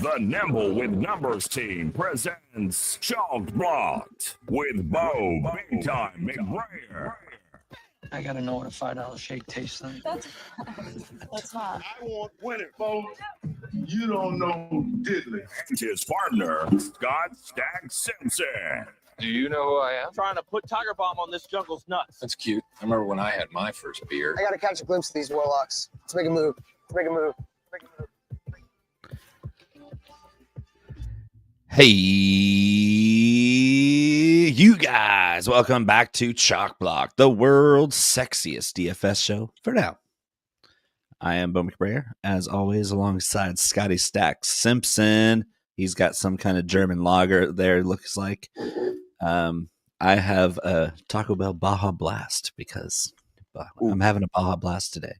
The Nimble with Numbers team presents ChalkBlocked with Bo Big Time McBrayer. I gotta know what a $5 shake tastes like. That's not. I want winning, folks. You don't know diddly. And his partner, Scott Stag Simpson. Do you know who I am? Trying to put Tiger Bomb on this jungle's nuts. That's cute. I remember when I had my first beer. I gotta catch a glimpse of these warlocks. Let's make a move. Hey, you guys, welcome back to ChalkBlocked, the world's sexiest DFS show for now. I am Bo McBrayer, as always, alongside Scotty Stack Simpson. He's got some kind of German lager there, it looks like. I have a Taco Bell Baja Blast because I'm having a Baja Blast today.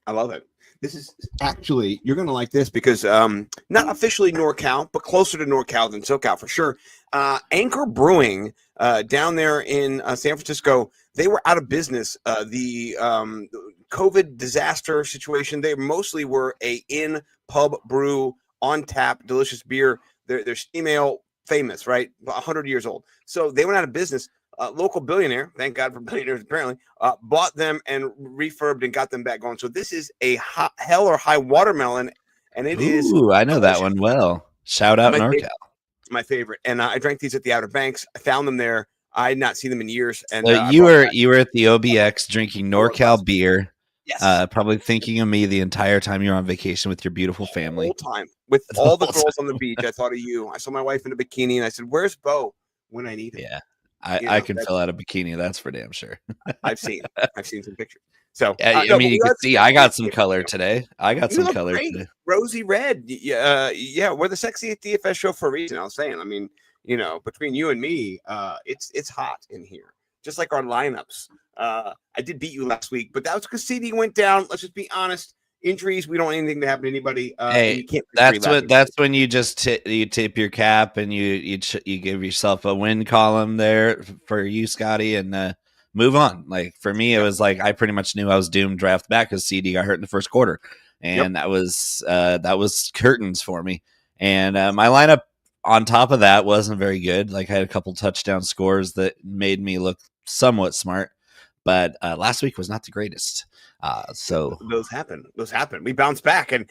I love it. This is actually, you're going to like this because not officially NorCal, but closer to NorCal than SoCal for sure. Anchor Brewing down there in San Francisco, they were out of business. The COVID disaster situation, they mostly were a in-pub brew, on-tap, delicious beer. They're steam ale famous, right? 100 years old. So they went out of business. Local billionaire, thank God for billionaires apparently, bought them and refurbed and got them back going. So this is a hell or high watermelon, and it is. Ooh, I know that one well. Shout out NorCal. My favorite. And I drank these at the Outer Banks. I found them there. I had not seen them in years. And so you were at the OBX drinking NorCal beer. Yes. Probably thinking of me the entire time you were on vacation with your beautiful family. The whole time. With all the girls on the beach, I thought of you. I saw my wife in a bikini, and I said, "Where's Bo when I need him?" Yeah. I can fill out a bikini. That's for damn sure. I've seen some pictures. So I mean, you can see I got some color today. I got some color today. Rosy red. Yeah, we're the sexiest DFS show for a reason. I was saying. I mean, between you and me, it's hot in here. Just like our lineups. I did beat you last week, but that was because CD went down. Let's just be honest. Injuries, we don't want anything to happen to anybody. Hey, that's when you just you tip your cap and you give yourself a win column there for you, Scotty, and move on. Like for me, it was like I pretty much knew I was doomed draft back because CD got hurt in the first quarter, and that was curtains for me. And my lineup on top of that wasn't very good. Like I had a couple touchdown scores that made me look somewhat smart, but last week was not the greatest. So those happen. We bounce back, and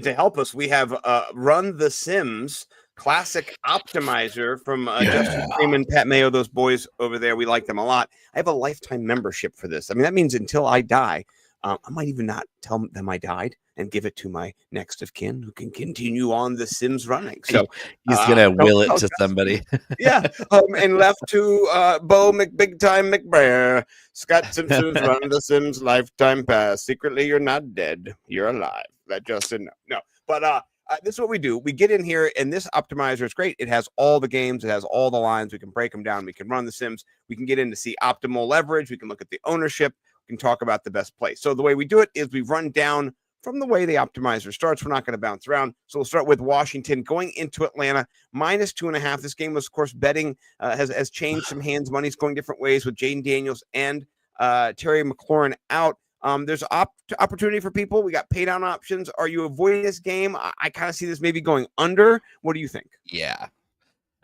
to help us, we have Run the Sims classic optimizer from Justin Freeman, Pat Mayo, those boys over there. We like them a lot. I have a lifetime membership for this. I mean, that means until I die, I might even not tell them I died and give it to my next of kin who can continue on the Sims running. So he's gonna will it to somebody. Yeah. And left to Bo Big Time McBrayer. Scott Simpson's Run the Sims lifetime pass. Secretly, you're not dead. You're alive. That Justin. No. But this is what we do. We get in here, and this optimizer is great. It has all the games. It has all the lines. We can break them down. We can run the Sims. We can get in to see optimal leverage. We can look at the ownership. We can talk about the best play. So the way we do it is we run down from the way the optimizer starts. We're not going to bounce around. So we'll start with Washington going into Atlanta, -2.5. This game was, of course, betting has changed some hands. Money's going different ways with Jaden Daniels and Terry McLaurin out. There's opportunity for people. We got pay down options. Are you avoiding this game? I kind of see this maybe going under. What do you think? Yeah.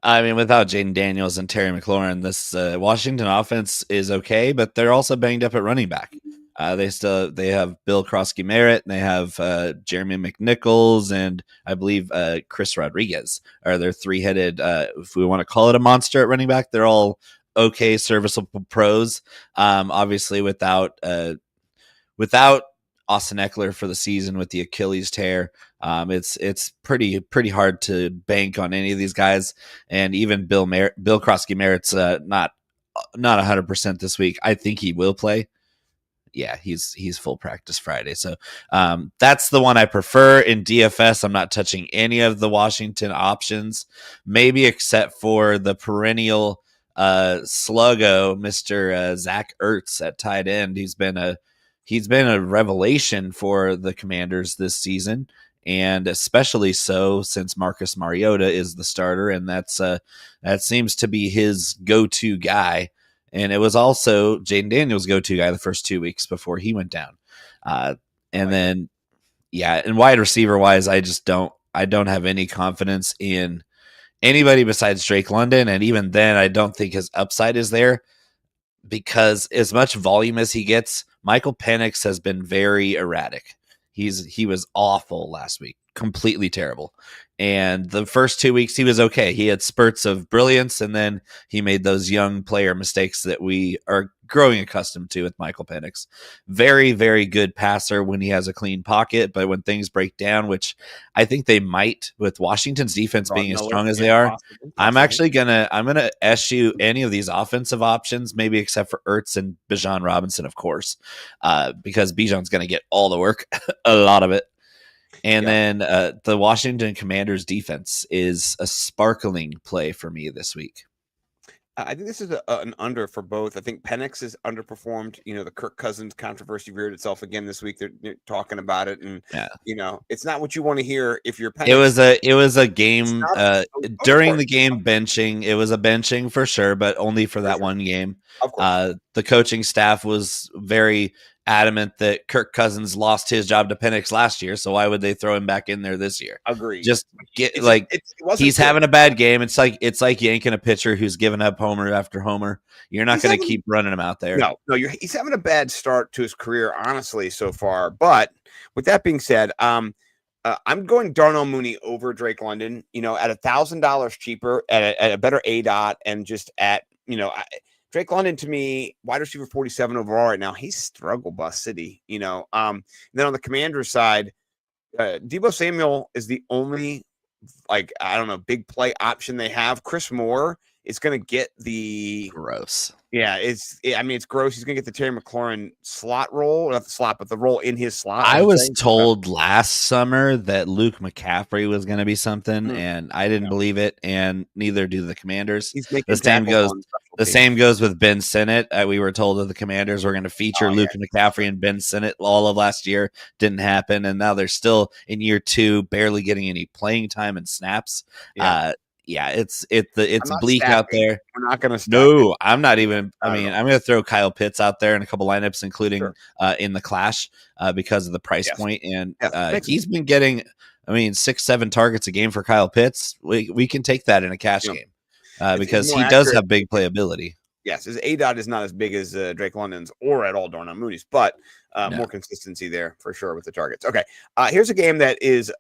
I mean, without Jaden Daniels and Terry McLaurin, this Washington offense is okay, but they're also banged up at running back. They have Bill Krosky-Merritt, and they have Jeremy McNichols, and I believe Chris Rodriguez are their three-headed. If we want to call it a monster at running back, they're all okay, serviceable pros. Obviously, without Austin Eckler for the season with the Achilles tear, it's pretty hard to bank on any of these guys, and even Bill Krosky-Merritt's not 100% this week. I think he will play. Yeah, he's full practice Friday. So that's the one I prefer in DFS. I'm not touching any of the Washington options, maybe except for the perennial sluggo, Mr. Zach Ertz at tight end. He's been a revelation for the Commanders this season, and especially so since Marcus Mariota is the starter, and that seems to be his go-to guy. And it was also Jaden Daniels' go-to guy the first 2 weeks before he went down. And then, yeah, and wide receiver-wise, I just don't I don't have any confidence in anybody besides Drake London, and even then, I don't think his upside is there because as much volume as he gets, Michael Penix has been very erratic. He was awful last week, completely terrible. And the first 2 weeks he was okay. He had spurts of brilliance, and then he made those young player mistakes that we are growing accustomed to with Michael Penix. Very, very good passer when he has a clean pocket, but when things break down, which I think they might with Washington's defense being as strong as they are, I'm gonna eschew any of these offensive options, maybe except for Ertz and Bijan Robinson, of course, because Bijan's gonna get all the work, a lot of it. And then the Washington Commanders defense is a sparkling play for me this week. I think this is an under for both. I think Penix is underperformed. The Kirk Cousins controversy reared itself again this week. They're talking about it, and it's not what you want to hear if you're Penix. It was a game during the game benching. It was a benching for sure, but only for that one game. Of course. The coaching staff was very adamant that Kirk Cousins lost his job to Penix last year, so why would they throw him back in there this year? Agreed. Just he's having a bad game. It's like yanking a pitcher who's given up homer after homer. You're not going to keep running him out there. No, he's having a bad start to his career, honestly, so far. But with that being said, I'm going Darnell Mooney over Drake London. At $1,000 cheaper, at a better ADOT, and just at Drake London, to me, wide receiver 47 overall right now. He's struggle bus city, then on the Commanders side, Deebo Samuel is the only, big play option they have. Chris Moore is going to get the gross. Yeah, it's gross. He's going to get the Terry McLaurin slot role, not the slot, but the role in his slot. I was told last summer that Luke McCaffrey was going to be something, and I didn't believe it, and neither do the Commanders. The same goes with Ben Sinnott. We were told that the Commanders were going to feature Luke McCaffrey and Ben Sinnott all of last year. Didn't happen, and now they're still in year 2, barely getting any playing time and snaps. It's bleak out there. We're not going to. No, I'm not even. I'm going to throw Kyle Pitts out there in a couple lineups, including in the clash because of the price point. And he's been getting, 6-7 targets a game for Kyle Pitts. We can take that in a cash game because he does have big playability. Yes, his ADOT is not as big as Drake London's or at all Darnell Mooney's, but more consistency there for sure with the targets. Okay, here's a game that is.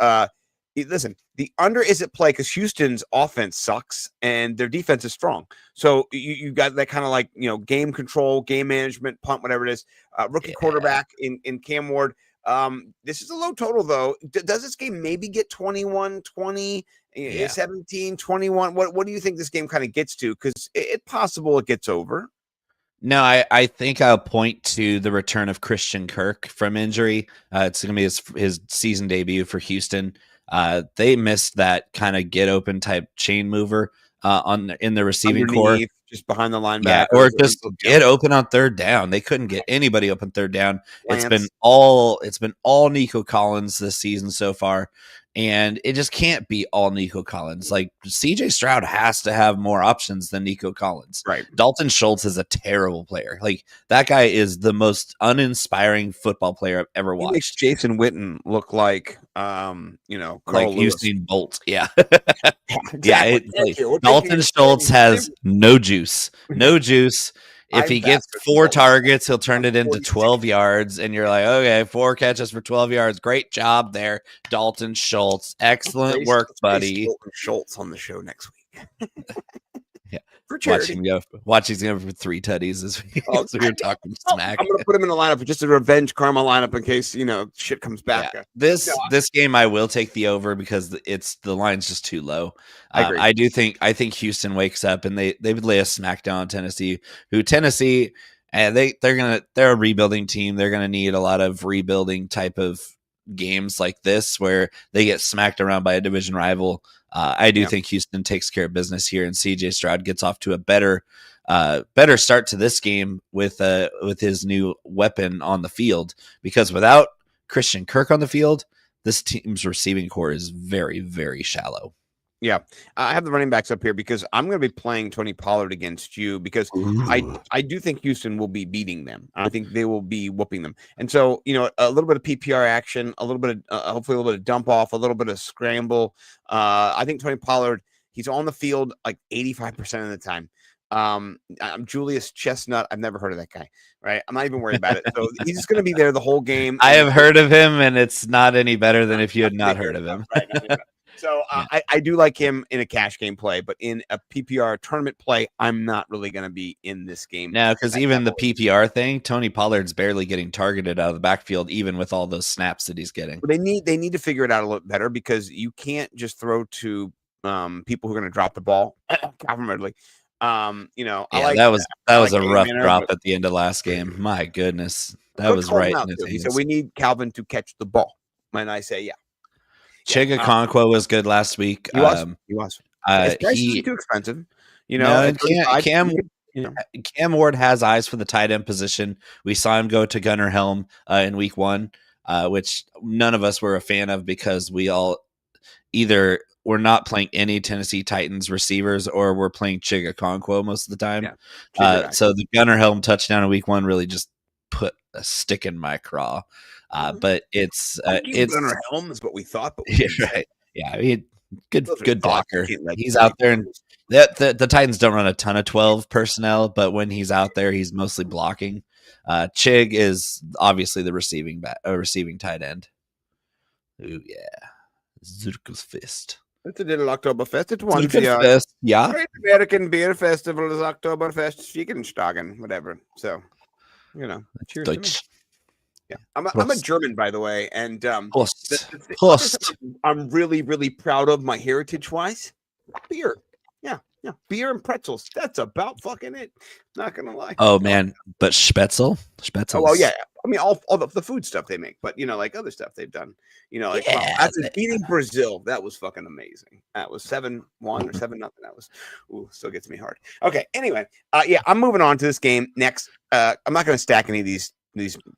Listen, the under is at play because Houston's offense sucks and their defense is strong. So you got that kind of game control, game management, punt, whatever it is. Rookie quarterback in Cam Ward. This is a low total, though. Does this game maybe get 21, 20, 17, 21? What do you think this game kind of gets to? Because it's possible it gets over. No, I think I'll point to the return of Christian Kirk from injury. It's going to be his season debut for Houston. They missed that kind of get open type chain mover in the receiving core, just behind the linebacker, or just get open on third down. They couldn't get anybody open third down. It's been all Nico Collins this season so far, and it just can't be all Nico Collins. Like CJ Stroud has to have more options than Nico Collins. Right. Dalton Schultz is a terrible player. Like that guy is the most uninspiring football player I've ever watched. He makes Jason Witten look like Carl like Lewis. Usain Bolt. Yeah. Exactly. Dalton Schultz has no juice. No juice. If he gets 4 targets, he'll turn it into 12 yards. And you're like, okay, 4 catches for 12 yards. Great job there, Dalton Schultz. Excellent work, buddy. Dalton Schultz on the show next week. Yeah. For charity. Watch he's going to go for 3 tutties this week. So we were talking smack. I'm going to put him in the lineup, just a revenge karma lineup in case, shit comes back. Yeah. This game I will take the over because the line's just too low. I agree. I think Houston wakes up and they would lay a smackdown on Tennessee, they're a rebuilding team. They're going to need a lot of rebuilding type of games like this where they get smacked around by a division rival. I do think Houston takes care of business here, and CJ Stroud gets off to a better start to this game with his new weapon on the field, because without Christian Kirk on the field, this team's receiving core is very, very shallow. Yeah, I have the running backs up here because I'm going to be playing Tony Pollard against you because I do think Houston will be beating them. I think they will be whooping them. And so, a little bit of PPR action, a little bit of hopefully a little bit of dump off, a little bit of scramble. I think Tony Pollard, he's on the field like 85% of the time. I'm Julius Chestnut. I've never heard of that guy, right? I'm not even worried about it. So he's just going to be there the whole game. I have heard of him, and it's not any better than if you had not heard of him. So I do like him in a cash game play, but in a PPR tournament play, I'm not really going to be in this game. No, because even the PPR thing, Tony Pollard's barely getting targeted out of the backfield, even with all those snaps that he's getting. But they need to figure it out a little better because you can't just throw to people who are going to drop the ball. Calvin Ridley. That was a rough drop at the end of last game. My goodness, that was right in his hands. So we need Calvin to catch the ball. And I say, yeah. Chig Okonkwo was good last week. He was. His price isn't too expensive. Cam Ward has eyes for the tight end position. We saw him go to Gunnar Helm in week 1, which none of us were a fan of because we all either were not playing any Tennessee Titans receivers or we're playing Chig Okonkwo most of the time. Yeah, so the Gunnar Helm touchdown in week 1 really just put a stick in my craw. But it's Gunnar Helm is what we thought, but right. Yeah, good blocker. He's out there, and the Titans don't run a ton of 12 personnel, but when he's out there, he's mostly blocking. Chig is obviously the receiving tight end. Ooh yeah, Zurkus Fist. It's a little Oktoberfest. It was Fest, yeah. Great American Beer Festival is Oktoberfest, Schickenstagen, whatever. So, cheers to me. Yeah. I'm a German, by the way, and I'm really, really proud of my heritage-wise. Beer. Yeah. Beer and pretzels. That's about fucking it. Not gonna lie. Oh man, but Spätzle. Oh well, yeah. I mean, all the food stuff they make, but like other stuff they've done. Beating Brazil, that was fucking amazing. That was 7-1 or 7-0. That was still gets me hard. Okay. Anyway, I'm moving on to this game next. I'm not gonna stack any of these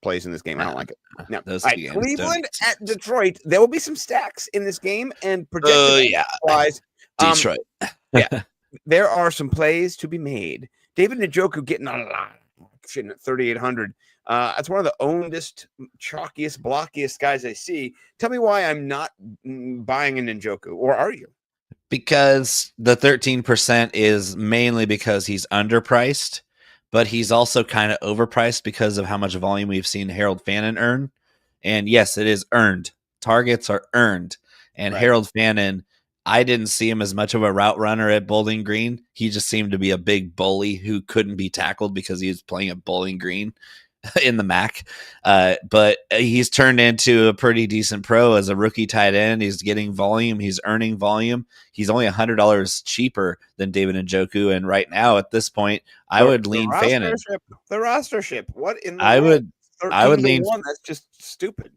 plays in this game. I don't like it. No. Cleveland at Detroit. There will be some stacks in this game and projected Detroit. There are some plays to be made. David Njoku getting a lot of action at 3,800. That's one of the ownedest, chalkiest, blockiest guys I see. Tell me why I'm not buying an Njoku, or are you? Because the 13% is mainly because he's underpriced, but he's also kind of overpriced because of how much volume we've seen Harold Fannin earn. And yes, it is earned. Targets are earned. And Harold Fannin, I didn't see him as much of a route runner at Bowling Green. He just seemed to be a big bully who couldn't be tackled because he was playing at Bowling Green in the MAC. But he's turned into a pretty decent pro as a rookie tight end. He's getting volume. He's earning volume. He's only $100 cheaper than David Njoku. And right now at this point, I would lean Fannin. The rostership. What in the I would lean. That's just stupid.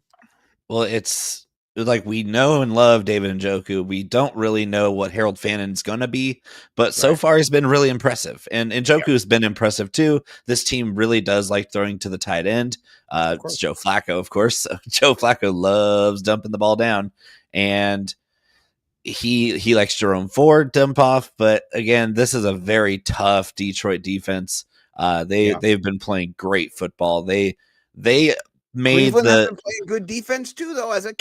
Well, it's like we know and love David Njoku. We don't really know what Harold Fannin's going to be, but so far he's been really impressive. And Njoku's been impressive too. This team really does like throwing to the tight end. It's Joe Flacco, of course. Joe Flacco loves dumping the ball down, and he likes Jerome Ford dump off. But again, this is a very tough Detroit defense. They've been playing great football. They made Cleveland has been playing good defense too, though, as a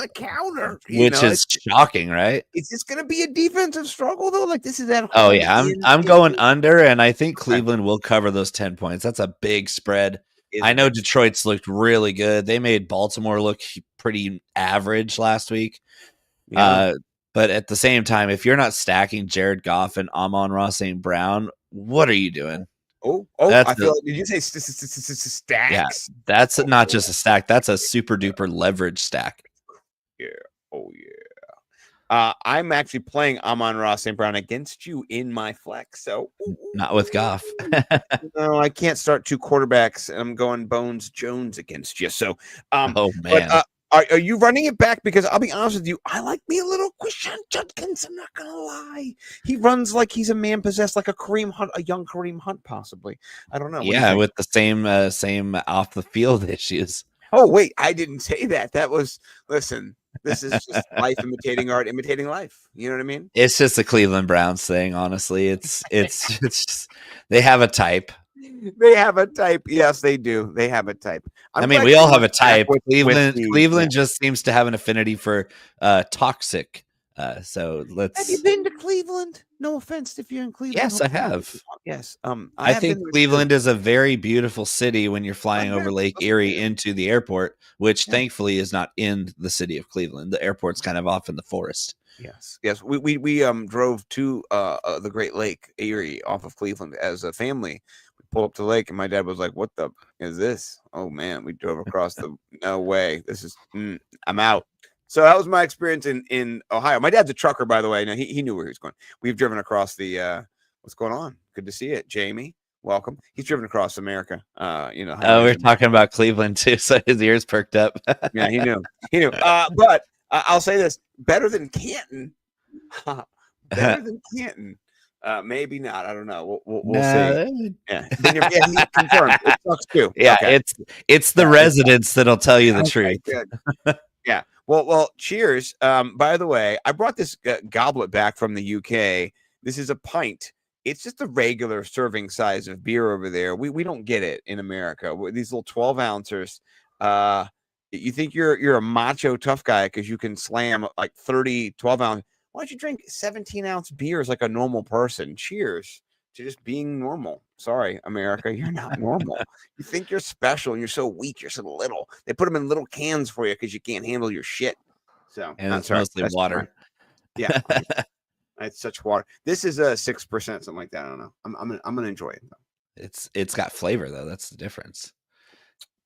counter, which is shocking, right? Is this going to be a defensive struggle though? Like this is that. Oh yeah, I'm going under, and I think Cleveland will cover those 10 points. That's a big spread. I know Detroit's looked really good. They made Baltimore look pretty average last week. But at the same time, if you're not stacking Jared Goff and Amon-Ra St. Brown, what are you doing? I feel like, did you say stacks? Yeah, that's not just a stack. That's a super duper leverage stack. Yeah. Oh yeah. I'm actually playing Amon-Ra St. Brown against you in my flex. So not with Goff. No, I can't start two quarterbacks. I'm going Bones Jones against you. So oh man. But, are you running it back? Because I'll be honest with you, I like me a little Quishon Judkins. I'm not gonna lie. He runs like he's a man possessed, like a Kareem Hunt, a young Kareem Hunt, possibly. I don't know. Yeah, with the same off the field issues. Oh wait, I didn't say that. That was listen. This is just life imitating art, imitating life. You know what I mean? It's just a Cleveland Browns thing, honestly. It's just they have a type. They have a type. Yes, they do. They have a type. I mean, we all have a type. Cleveland yeah. just seems to have an affinity for toxic. So let's. Have you been to Cleveland? No offense if you're in Cleveland. Yes, I have. Yes. I think Cleveland is a very beautiful city when you're flying over Lake Erie into the airport, which thankfully is not in the city of Cleveland. The airport's kind of off in the forest. Yes. We drove to the Great Lake Erie off of Cleveland as a family. We pulled up to the lake, and my dad was like, "What the is this?" Oh man, we drove across the. No way. This is. I'm out. So that was my experience in Ohio. My dad's a trucker, by the way. Now he knew where he was going. We've driven across the. What's going on? Good to see it, Jamie. Welcome. He's driven across America. We're talking about Cleveland too, so his ears perked up. Yeah, he knew. He knew. But I'll say this: better than Canton. Better than Canton. Maybe not. I don't know. We'll see. Yeah. He confirmed. It sucks too. Yeah, okay. it's the residents that'll tell you the truth. Good. Yeah. Well. Cheers. By the way, I brought this goblet back from the UK. This is a pint. It's just a regular serving size of beer over there. We don't get it in America. These little 12 ounces. You think you're a macho tough guy because you can slam like 30 12 ounce. Why don't you drink 17-ounce beers like a normal person? Cheers to just being normal. Sorry, America, you're not normal. You think you're special and you're so weak, you're so little. They put them in little cans for you because you can't handle your shit. So and it's mostly water. Yeah, it's such water. This is a 6%, something like that. I don't know. I'm gonna enjoy it though. It's got flavor though. That's the difference.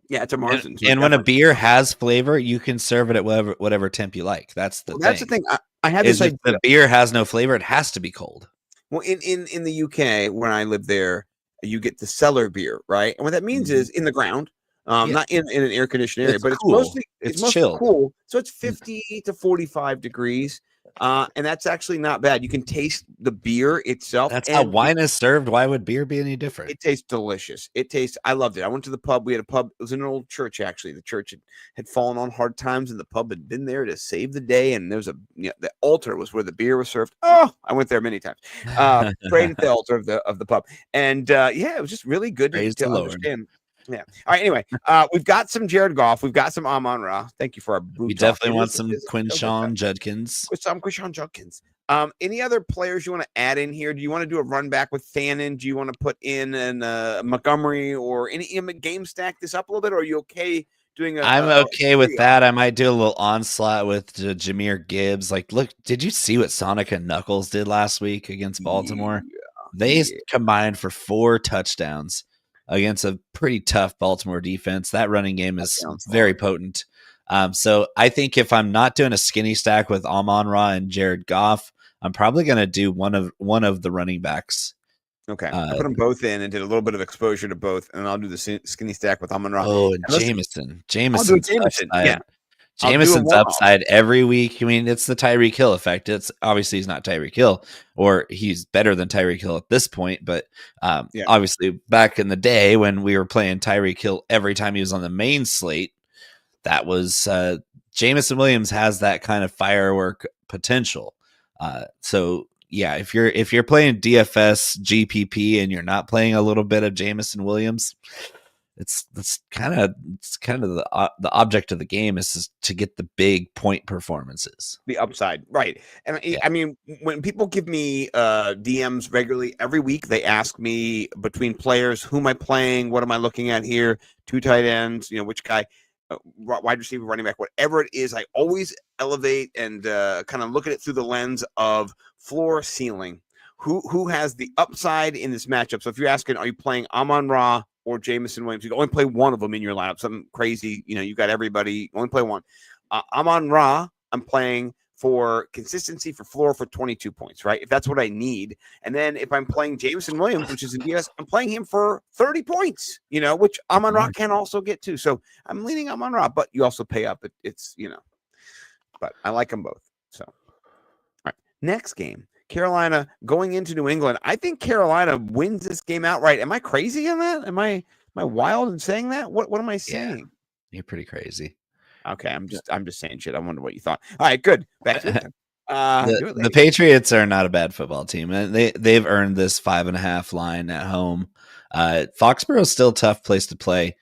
Yeah, it's a margin. And when a beer has flavor, you can serve it at whatever temp you like. That's the thing. That's the thing. I had this idea. If the beer has no flavor, it has to be cold. Well, in the UK, when I lived there, you get the cellar beer, right? And what that means is in the ground, not in an air conditioned area, but cool. it's mostly chilled. Cool. So it's 50 to 45 degrees. And that's actually not bad. You can taste the beer itself. That's how wine is served. Why would beer be any different? It tastes delicious. I loved it. I went to the pub. We had a pub. It was in an old church, actually. The church had fallen on hard times, and the pub had been there to save the day. And there's the altar was where the beer was served. Oh, I went there many times. Prayed at the altar of the pub. And it was just really good to understand. Yeah. All right. Anyway, we've got some Jared Goff. We've got some Amon-Ra. Thank you for our boot. We definitely want some Quinshon Judkins. Quinshon Judkins. Any other players you want to add in here? Do you want to do a run back with Fannin? Do you want to put in an Montgomery or any game stack this up a little bit? Or are you okay doing I'm okay with that. I might do a little onslaught with Jahmyr Gibbs. Like, look, did you see what Sonic and Knuckles did last week against Baltimore? They combined for 4 touchdowns against a pretty tough Baltimore defense. That running game is very potent. So I think if I'm not doing a skinny stack with Amon-Ra and Jared Goff, I'm probably going to do one of the running backs. Okay. I put them both in and did a little bit of exposure to both, and I'll do the skinny stack with Amon-Ra. Oh, and Jameson. Yeah. Jameson's upside every week. I mean, it's the Tyreek Hill effect. It's obviously he's not Tyreek Hill, or he's better than Tyreek Hill at this point. But obviously, back in the day when we were playing Tyreek Hill every time he was on the main slate, that was Jameson Williams has that kind of firework potential. So yeah, if you're playing DFS GPP and you're not playing a little bit of Jameson Williams, it's kind of the object of the game is to get the big point performances, the upside, right? And I mean, when people give me DMs regularly every week, they ask me between players, who am I playing? What am I looking at here? 2 tight ends, which guy, wide receiver, running back, whatever it is. I always elevate and kind of look at it through the lens of floor, ceiling. Who has the upside in this matchup? So if you're asking, are you playing Amon-Ra or Jameson Williams? You can only play one of them in your lineup. Something crazy, you got everybody. Only play one. Amon-Ra, I'm playing for consistency for floor for 22 points, right? If that's what I need. And then if I'm playing Jameson Williams, which is in DS, I'm playing him for 30 points, which Amon-Ra can also get to. So I'm leaning Amon-Ra, but you also pay up. It's but I like them both. So, all right. Next game. Carolina going into New England. I think Carolina wins this game outright. Am I crazy on that? Am I wild in saying that? What am I saying? Yeah, you're pretty crazy. Okay, I'm just saying shit. I wonder what you thought. All right, good. Back to it. The Patriots are not a bad football team, and they've earned this 5.5 line at home. Foxborough's still a tough place to play.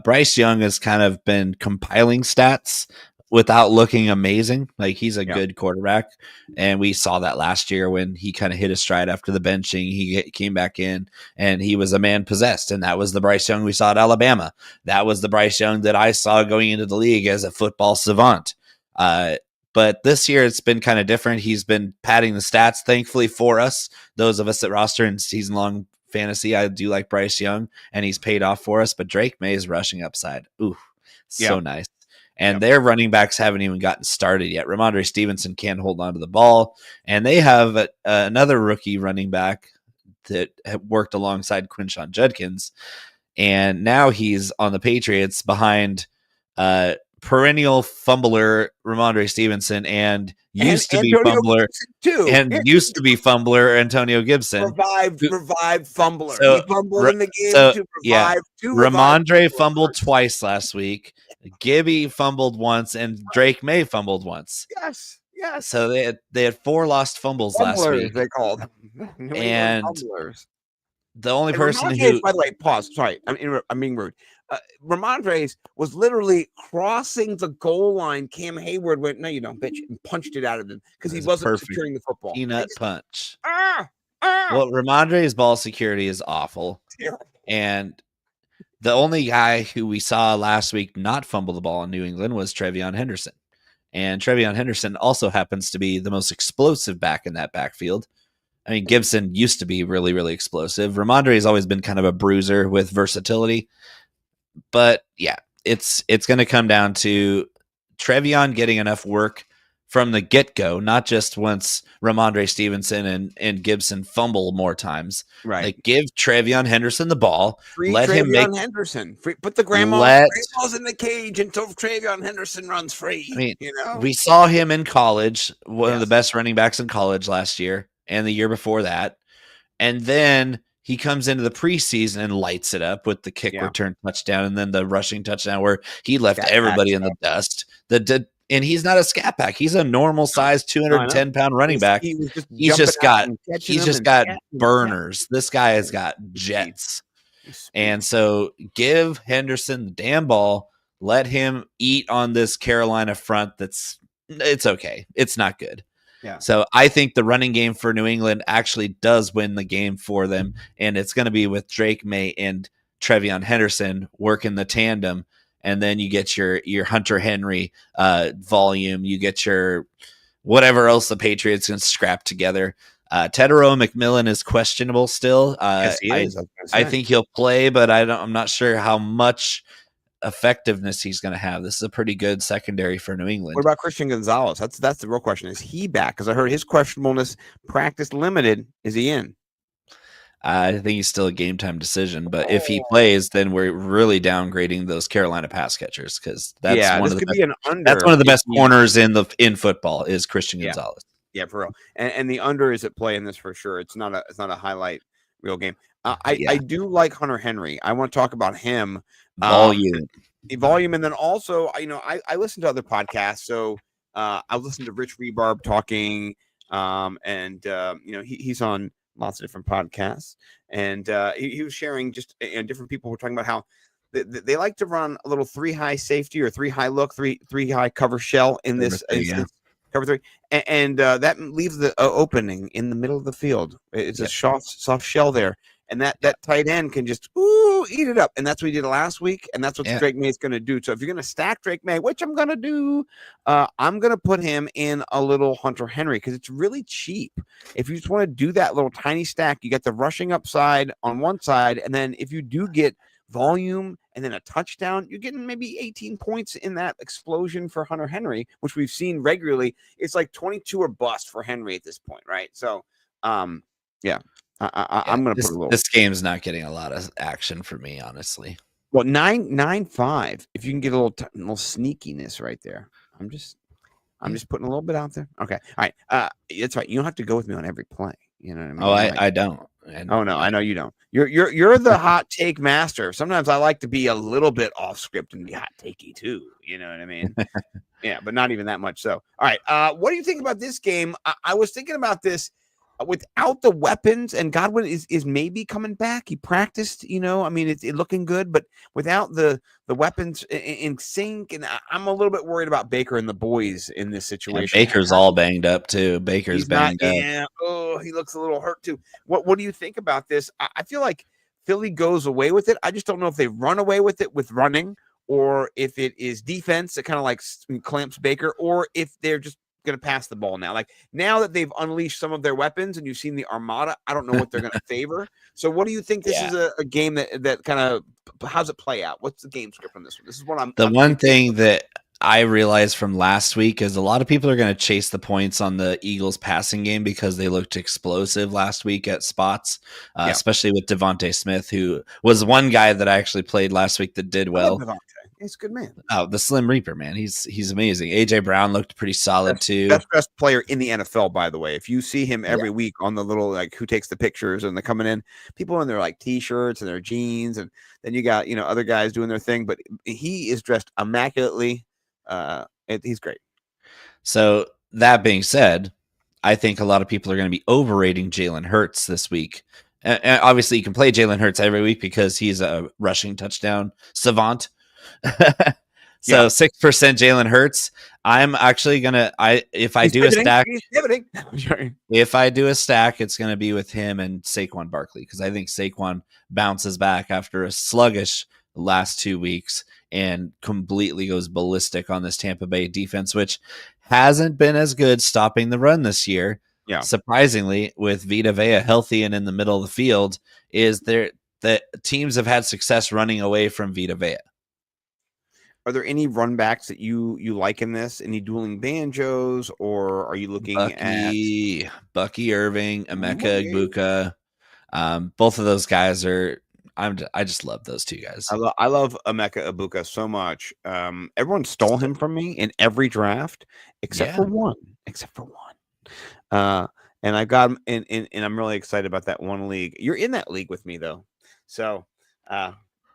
Bryce Young has kind of been compiling stats without looking amazing. Like, he's a good quarterback, and we saw that last year when he kind of hit a stride after the benching. He came back in, and he was a man possessed, and that was the Bryce Young we saw at Alabama. That was the Bryce Young that I saw going into the league as a football savant. But this year it's been kind of different. He's been padding the stats, thankfully for us, those of us that roster in season-long fantasy. I do like Bryce Young, and he's paid off for us. But Drake May's rushing upside. Ooh, so nice. And their running backs haven't even gotten started yet. Ramondre Stevenson can't hold on to the ball. And they have another rookie running back that worked alongside Quinshon Judkins. And now he's on the Patriots behind perennial fumbler Ramondre Stevenson and used to be fumbler Antonio Gibson. Revived fumbler. So, he fumbled in the game to revive. Ramondre fumbled twice last week. Gibby fumbled once, and Drake May fumbled once. Yes. So they had 4 lost fumbles last week. They called them. And fumblers. The only person who, by the way, pause. Sorry, I'm being rude. Ramondre was literally crossing the goal line. Cam Hayward went, "No, you don't, bitch," and punched it out of him because he wasn't securing the football. Peanut punch. Well, Ramondre's ball security is awful. Terrible. And the only guy who we saw last week not fumble the ball in New England was Trevion Henderson. And Trevion Henderson also happens to be the most explosive back in that backfield. I mean, Gibson used to be really, really explosive. Ramondre has always been kind of a bruiser with versatility. But yeah, it's going to come down to Trevion getting enough work from the get-go, not just once Ramondre Stevenson and Gibson fumble more times. Right. Like, give Trevion Henderson the ball. Let him make Henderson. Put the grandma's in the cage until Trevion Henderson runs free. I mean, we saw him in college, one of the best running backs in college last year and the year before that. And then he comes into the preseason and lights it up with the kick return touchdown and then the rushing touchdown where he left everybody in the dust. And he's not a scat pack. He's a normal size 210-pound running back. He's just got burners. This guy has got jets. And so give Henderson the damn ball. Let him eat on this Carolina front. It's okay. It's not good. Yeah. So I think the running game for New England actually does win the game for them. And it's going to be with Drake May and Trevion Henderson working the tandem. And then you get your Hunter Henry volume. You get your whatever else the Patriots can scrap together. Tedero McMillan is questionable still. Yes, he is. I think he'll play, but I'm not sure how much effectiveness he's going to have. This is a pretty good secondary for New England. What about Christian Gonzalez? That's the real question. Is he back? Because I heard his questionableness, practice limited. Is he in? I think he's still a game time decision, but if he plays, then we're really downgrading those Carolina pass catchers because that's one of the best corners in football is Christian Gonzalez. Yeah, for real. And the under is at play in this for sure. It's not a highlight real game. I do like Hunter Henry. I want to talk about him. Volume, and then also, I listen to other podcasts. So I listen to Rich Rebarb talking, and he's on lots of different podcasts, and he was sharing just different people were talking about how they like to run a little 3-high safety or 3-high look, 3-high cover shell in this cover 3, and that leaves the opening in the middle of the field. It's a soft shell there, and that tight end can just eat it up, and that's what he did last week, and that's what Drake May is going to do. So if you're going to stack Drake May, which I'm going to do, I'm going to put him in a little Hunter Henry because it's really cheap. If you just want to do that little tiny stack, you get the rushing upside on one side, and then if you do get volume and then a touchdown, you're getting maybe 18 points in that explosion for Hunter Henry, which we've seen regularly. It's like 22 or bust for Henry at this point, right? So, I'm going to put a little. This game's not getting a lot of action for me, honestly. Well, 9.5. If you can get a little sneakiness right there, I'm just putting a little bit out there. Okay, all right. That's right. You don't have to go with me on every play. You know what I mean? Oh, I don't. And Oh no, I know you don't. You're the hot take master. Sometimes I like to be a little bit off script and be hot takey too. You know what I mean? Yeah, but not even that much. So, all right. What do you think about this game? I was thinking about this without the weapons, and Godwin is maybe coming back. He practiced, I mean, it's looking good, but without the weapons in sync, and I'm a little bit worried about Baker and the boys in this situation. Yeah, Baker's all banged up too. He's banged up. Yeah. Oh, he looks a little hurt too. What do you think about this? I feel like Philly goes away with it. I just don't know if they run away with it with running, or if it is defense that kind of like clamps Baker, or if they're just going to pass the ball now. Like now that they've unleashed some of their weapons and you've seen the Armada, I don't know what they're going to favor. So what do you think this is a game that kind of, how's it play out? What's the game script on this one? This is what I'm one thing that I realized from last week is a lot of people are going to chase the points on the Eagles passing game because they looked explosive last week at spots, especially with Devontae Smith, who was one guy that I actually played last week that did well. He's a good man. Oh, the Slim Reaper, man. He's amazing. AJ Brown looked pretty solid too. Best player in the NFL, by the way. If you see him every week on the little like who takes the pictures and they're coming in, people in their like t-shirts and their jeans, and then you got other guys doing their thing, but he is dressed immaculately. He's great. So that being said, I think a lot of people are going to be overrating Jalen Hurts this week. And obviously, you can play Jalen Hurts every week because he's a rushing touchdown savant. So 6% Jalen Hurts. I'm actually gonna if I do a stack, it's gonna be with him and Saquon Barkley, because I think Saquon bounces back after a sluggish last 2 weeks and completely goes ballistic on this Tampa Bay defense, which hasn't been as good stopping the run this year. Yeah, surprisingly, with Vita Vea healthy and in the middle of the field, that teams have had success running away from Vita Vea. Are there any run backs that you like in this? Any dueling banjos, or are you looking at Bucky Irving, Emeka Egbuka? Both of those guys are. I just love those two guys. I love Emeka Egbuka so much. Everyone stole him from me in every draft except for one. And I got him and I'm really excited about that one league. You're in that league with me though, so.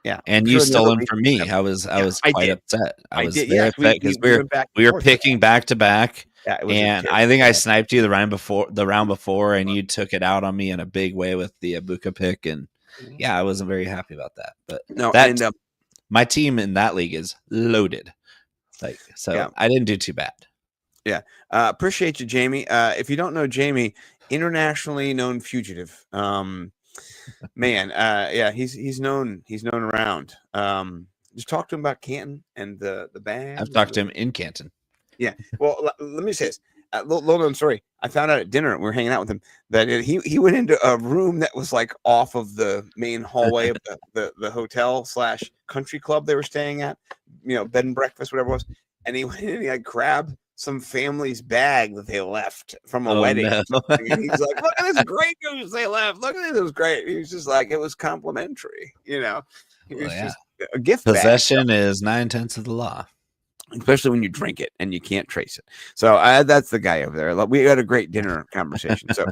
Yeah, and you stole him from me. I was quite upset. I was very upset because we were picking back to back, and I think I sniped you the round before, and you took it out on me in a big way with the Ibuka pick, and I wasn't very happy about that. But my team in that league is loaded, I didn't do too bad. Yeah, appreciate you, Jamie. If you don't know Jamie, internationally known fugitive. Man, he's known around. Just talk to him about Canton and the band. I've talked to him in Canton. Yeah. Well, let me say this. Little known story. I found out at dinner, we were hanging out with him, that he went into a room that was like off of the main hallway of the hotel / country club they were staying at, bed and breakfast, whatever it was. And he went in and he had grabbed some family's bag that they left from a wedding. No. And he's like, look at this great news they left. Look at this. It was great. He was just like, it was complimentary. It was just a gift. Possession is 9/10 of the law, especially when you drink it and you can't trace it. So that's the guy over there. We had a great dinner conversation. So,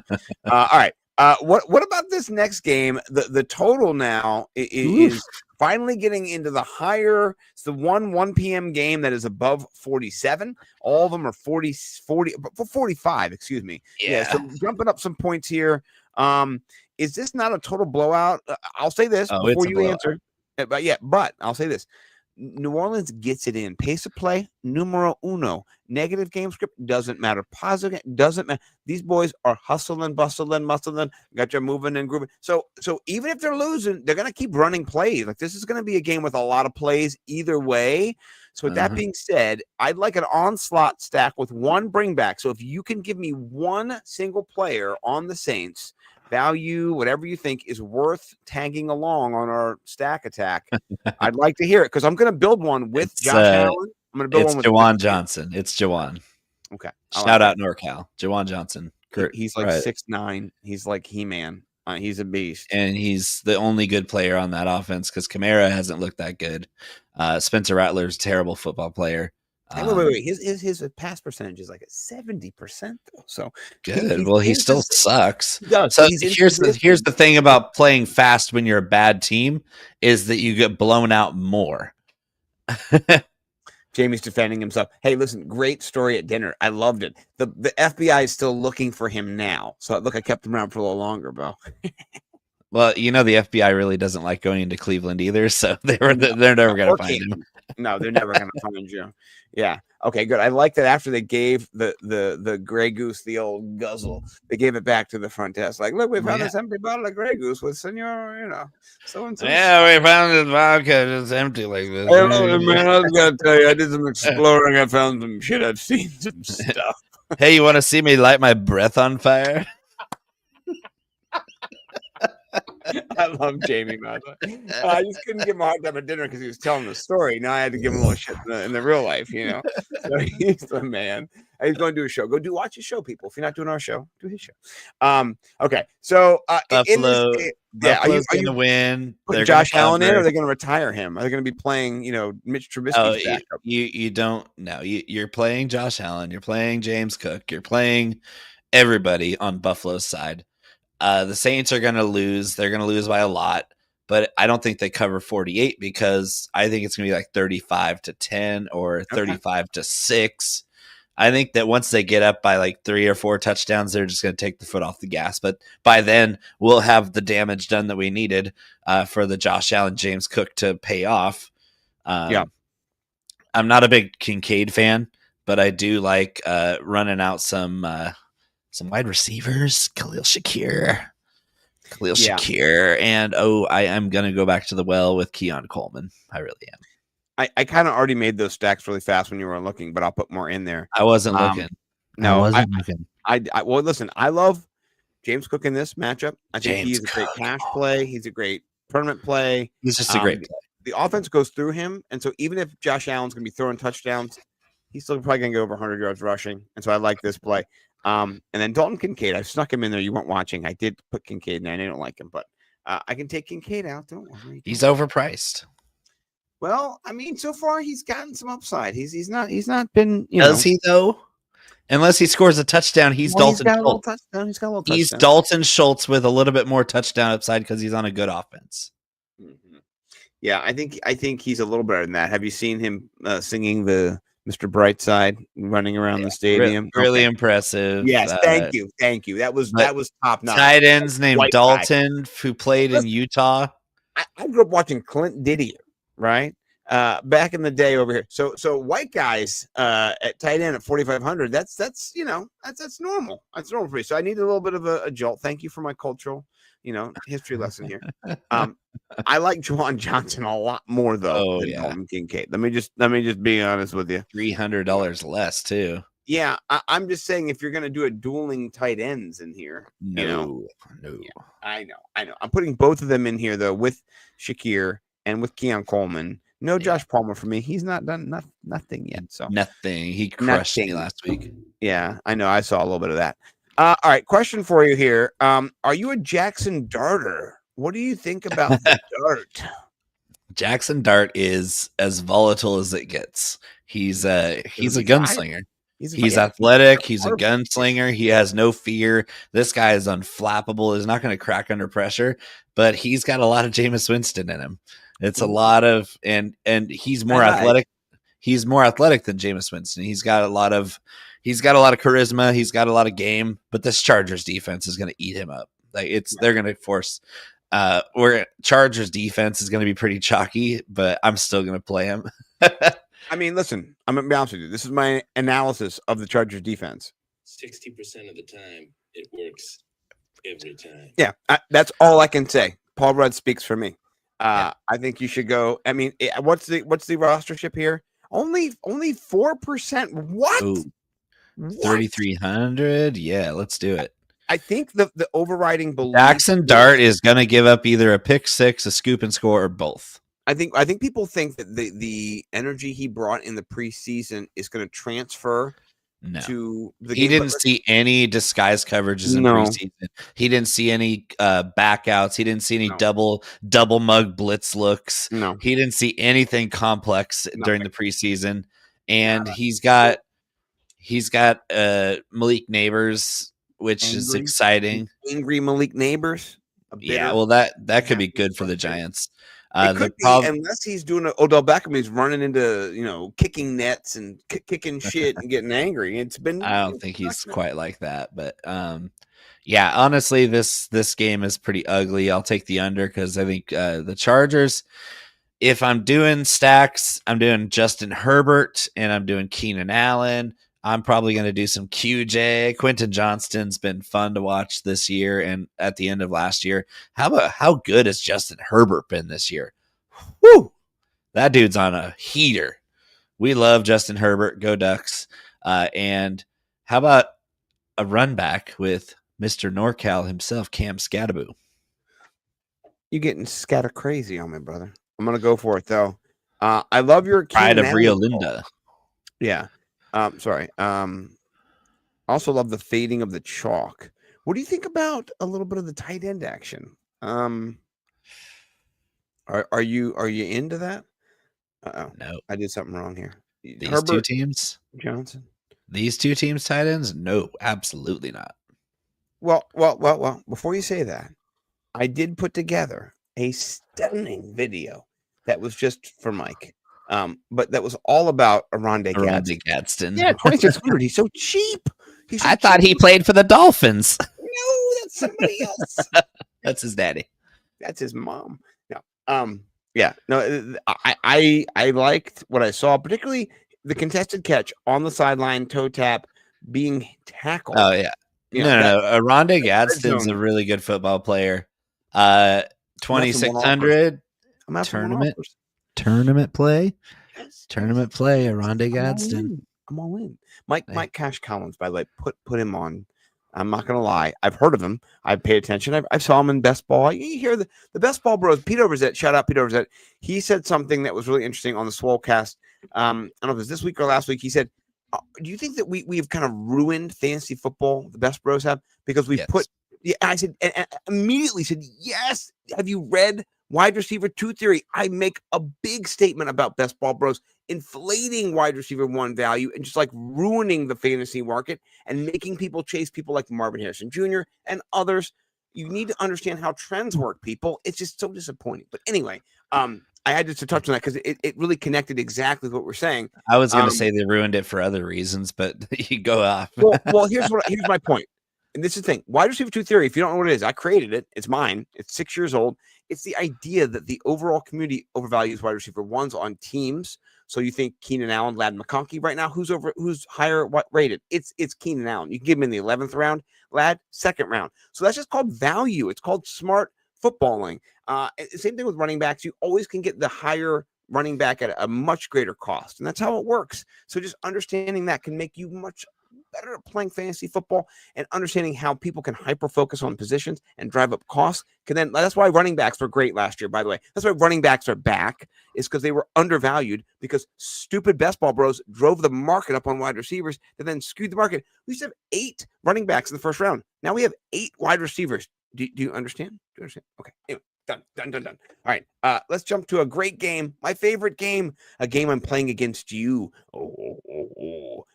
all right. What about this next game? The total now is finally getting into the higher. It's the 1 p.m. game that is above 47. All of them are 45. Excuse me. Yeah. So jumping up some points here. Is this not a total blowout? I'll say this before you answer. But I'll say this. New Orleans gets it in. Pace of play, numero uno. Negative game script, doesn't matter. Positive, doesn't matter. These boys are hustling, bustling, muscling, got you moving and grooving. So even if they're losing, they're going to keep running plays. Like, this is going to be a game with a lot of plays either way. So with that being said, I'd like an onslaught stack with one bring back. So if you can give me one single player on the Saints, value, whatever you think is worth tagging along on our stack attack, I'd like to hear it, because I'm going to build one with Josh Allen. I'm going to build one with Jawan Johnson. It's Jawan. Okay. Shout out NorCal. Jawan Johnson. He's like 6'9". He's like He-Man. He's a beast. And he's the only good player on that offense because Kamara hasn't looked that good. Spencer Rattler's a terrible football player. Hey, wait. His pass percentage is like at 70% though. So Good. Well, he still sucks. does. So He's here's the thing about playing fast when you're a bad team is that you get blown out more. Jamie's defending himself. Hey, listen, great story at dinner. I loved it. The FBI is still looking for him now. So look, I kept him around for a little longer, Bo. Well, the FBI really doesn't like going into Cleveland either, so they're never going to find him. No, they're never going to find you. Yeah. Okay, good. I like that after they gave the Grey Goose the old guzzle, they gave it back to the front desk. Like, look, we found this empty bottle of Grey Goose with Senor, so and so. Yeah, we found this vodka. It's empty like this. Hey, look, man, I was going to tell you, I did some exploring. I found some shit. I've seen some stuff. Hey, you want to see me light my breath on fire? I love Jamie, man. I just couldn't give him a hard time at dinner because he was telling the story. Now I had to give him a little shit in the real life, So he's the man. He's going to do a show. Watch his show, people. If you're not doing our show, do his show. Okay, so Buffalo, are going to win. Putting Josh Allen in, or are they going to retire him? Are they going to be playing, Mitch Trubisky's backup? You don't know. You're playing Josh Allen. You're playing James Cook. You're playing everybody on Buffalo's side. The Saints are going to lose. They're going to lose by a lot, but I don't think they cover 48 because I think it's going to be like 35-10 or 35-6. I think that once they get up by like 3 or 4 touchdowns, they're just going to take the foot off the gas. But by then, we'll have the damage done that we needed for the Josh Allen, James Cook to pay off. I'm not a big Kincaid fan, but I do like running out some wide receivers, Khalil Shakir, and I am going to go back to the well with Keon Coleman. I really am. I kind of already made those stacks really fast when you were looking, but I'll put more in there. I wasn't looking. No, I wasn't looking. Well, listen, I love James Cook in this matchup. I think James he's a great cash play. He's a great tournament play. He's just a great play. The offense goes through him, and so even if Josh Allen's going to be throwing touchdowns, he's still probably going to get over 100 yards rushing, and so I like this play. And then Dalton Kincaid, I snuck him in there. You weren't watching. I did put Kincaid in there. I don't like him, but I can take Kincaid out. Don't worry. He's overpriced. Well, I mean, so far he's gotten some upside. He's not been. Does he though? Unless he scores a touchdown, he's Dalton Schultz. He's got a little touchdown. He's Dalton Schultz with a little bit more touchdown upside because he's on a good offense. Mm-hmm. Yeah, I think he's a little better than that. Have you seen him singing the Mr. Brightside running around the stadium? Really impressive. Yes, thank you. That was top notch. Tight ends named Dalton who played in Utah. I grew up watching Clint Didier, right? Back in the day over here. So white guys at tight end at 4,500. That's normal. That's normal for me. So I need a little bit of a jolt. Thank you for my cultural, history lesson here. I like Juwan Johnson a lot more though than Dalton Kincaid. Let me just be honest with you. $300 less too. Yeah, I'm just saying if you're gonna do a dueling tight ends in here, no. Yeah, I know. I'm putting both of them in here though with Shakir and with Keon Coleman. No Josh Palmer for me. He's not done nothing yet. So nothing. He crushed me last week. Yeah, I know. I saw a little bit of that. All right, question for you here. Are you a Jackson Darter? What do you think about the Dart? Jackson Dart is as volatile as it gets. He's a gunslinger. He's athletic. He's a gunslinger. He has no fear. This guy is unflappable. He's not going to crack under pressure, but he's got a lot of Jameis Winston in him. It's a lot of and he's more athletic. He's more athletic than Jameis Winston. He's got a lot of charisma. He's got a lot of game. But this Chargers defense is going to eat him up. They're going to force. Chargers defense is going to be pretty chalky, but I'm still going to play him. I mean, listen, I'm going to be honest with you. This is my analysis of the Chargers defense. 60% of the time, it works every time. Yeah, that's all I can say. Paul Rudd speaks for me. I think you should go. I mean, what's the rostership here? Only 4%. What? 3,300. Yeah, let's do it. I think the overriding belief Jackson Dart is going to give up either a pick six, a scoop and score, or both. I think people think that the energy he brought in the preseason is going to transfer to the game. He didn't see any disguise coverages in preseason. He didn't see any backouts. He didn't see any double mug blitz looks. No. He didn't see anything complex during the preseason. and he's got Malik Neighbors, which is Angry? exciting. Angry Malik Neighbors. Yeah, well, that could be good for the Giants. It could be, unless he's doing Odell Beckham. He's running into, kicking nets and kicking shit and getting angry. It's been. I don't think he's quite like that, but yeah. Honestly, this game is pretty ugly. I'll take the under because I think the Chargers. If I'm doing stacks, I'm doing Justin Herbert and I'm doing Keenan Allen. I'm probably going to do some QJ. Quentin Johnston's been fun to watch this year and at the end of last year. How good has Justin Herbert been this year? Woo! That dude's on a heater. We love Justin Herbert. Go Ducks. And how about a run back with Mr. NorCal himself, Cam Scattaboo? You're getting scatter crazy on me, brother. I'm going to go for it, though. I love your Pride of Rio Linda. Yeah. Sorry. Also love the fading of the chalk. What do you think about a little bit of the tight end action? Are you into that? No. I did something wrong here. These Herbert, two teams? Johnson. These two teams tight ends? No, absolutely not. Well, before you say that, I did put together a stunning video that was just for Mike. But that was all about Aronde Gadsden. Yeah, 2,600. He's so cheap. I thought he played for the Dolphins. No, that's somebody else. That's his daddy. That's his mom. No. Yeah. No. I liked what I saw, particularly the contested catch on the sideline, toe tap, being tackled. Oh yeah. No. Aronde Gadsden's a really good football player. 2,600 tournament play. Yes. Tournament play. Aronde Gadsden. I'm all in. Mike Cash Collins, by the way, put him on. I'm not gonna lie. I've heard of him. I pay attention. I saw him in Best Ball. You hear the Best Ball bros. Pete Overzet. Shout out Pete Overzet. He said something that was really interesting on the Swolecast. I don't know if it was this week or last week. He said, "Do you think that we've kind of ruined fantasy football? The Best Bros have because we put." Yeah, I said, and immediately said, "Yes." Have you read Wide Receiver 2 Theory? I make a big statement about Best Ball Bros inflating wide receiver 1 value and just like ruining the fantasy market and making people chase people like Marvin Harrison Jr. and others. You need to understand how trends work, people. It's just so disappointing. But anyway, I had just to touch on that because it really connected exactly what we're saying. I was going to say they ruined it for other reasons, but you go off. well, here's my point. And this is the thing. Wide Receiver 2 Theory, if you don't know what it is, I created it. It's mine. It's 6 years old. It's the idea that the overall community overvalues wide receiver 1s on teams. So you think Keenan Allen, Lad McConkey right now, who's higher rated? It's Keenan Allen. You can give him in the 11th round, Lad, 2nd round. So that's just called value. It's called smart footballing. Same thing with running backs. You always can get the higher running back at a much greater cost. And that's how it works. So just understanding that can make you much better at playing fantasy football, and understanding how people can hyper focus on positions and drive up costs. That's why running backs were great last year, by the way. That's why running backs are back, is because they were undervalued because stupid Best Ball Bros drove the market up on wide receivers that then skewed the market. We used to have 8 running backs in the first round. Now we have 8 wide receivers. Do you understand? Do you understand? Okay. Anyway. Done. All right. Let's jump to a great game. My favorite game. A game I'm playing against you.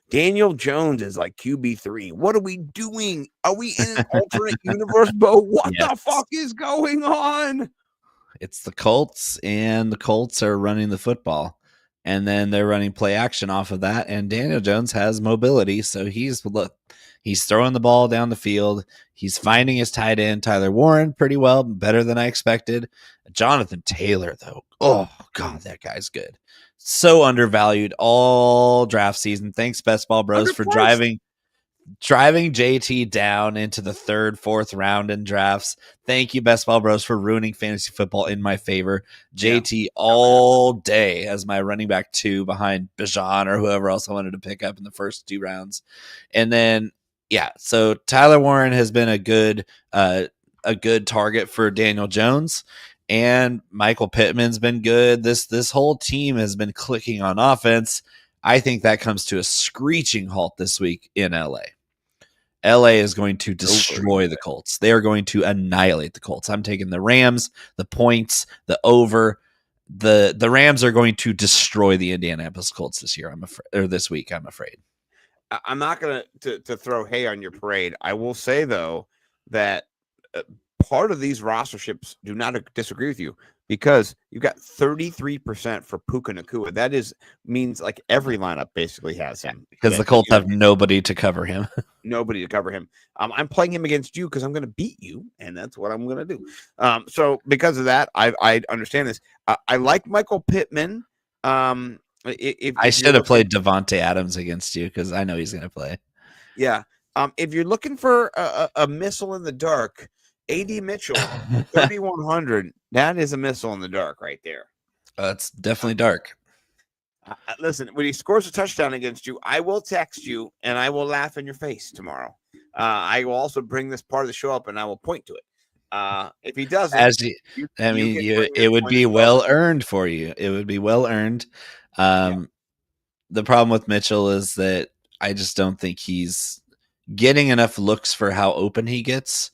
Daniel Jones is like QB3. What are we doing? Are we in an alternate universe, Bo? What the fuck is going on? It's the Colts, and the Colts are running the football. And then they're running play action off of that. And Daniel Jones has mobility, so he's throwing the ball down the field. He's finding his tight end, Tyler Warren, pretty well, better than I expected. Jonathan Taylor, though, oh, God, that guy's good. So undervalued all draft season. Thanks, Best Ball Bros, for driving JT down into the 3rd, 4th round in drafts. Thank you, Best Ball Bros, for ruining fantasy football in my favor. JT all day as my running back 2 behind Bijan or whoever else I wanted to pick up in the first 2 rounds. And then, so Tyler Warren has been a good target for Daniel Jones, and Michael Pittman's been good. This whole team has been clicking on offense. I think that comes to a screeching halt this week in LA. LA is going to destroy the Colts. They are going to annihilate the Colts. I'm taking the Rams, the points, the over. the Rams are going to destroy the Indianapolis Colts this year. This week. I'm afraid. I'm not going to throw hay on your parade. I will say though that part of these rosterships do not disagree with you because you've got 33% for Puka Nacua. That means like every lineup basically has him because the Colts have nobody to cover him. Nobody to cover him. I'm playing him against you because I'm going to beat you, and that's what I'm going to do. So because of that, I understand this. I like Michael Pittman. If I should have played Devontae Adams against you because I know he's going to play. Yeah. If you're looking for a missile in the dark, AD Mitchell, 3,100. That is a missile in the dark right there. It's definitely dark. Listen, when he scores a touchdown against you, I will text you and I will laugh in your face tomorrow. I will also bring this part of the show up and I will point to it. If he doesn't, it would be well earned for you. It would be well earned. The problem with Mitchell is that I just don't think he's getting enough looks for how open he gets.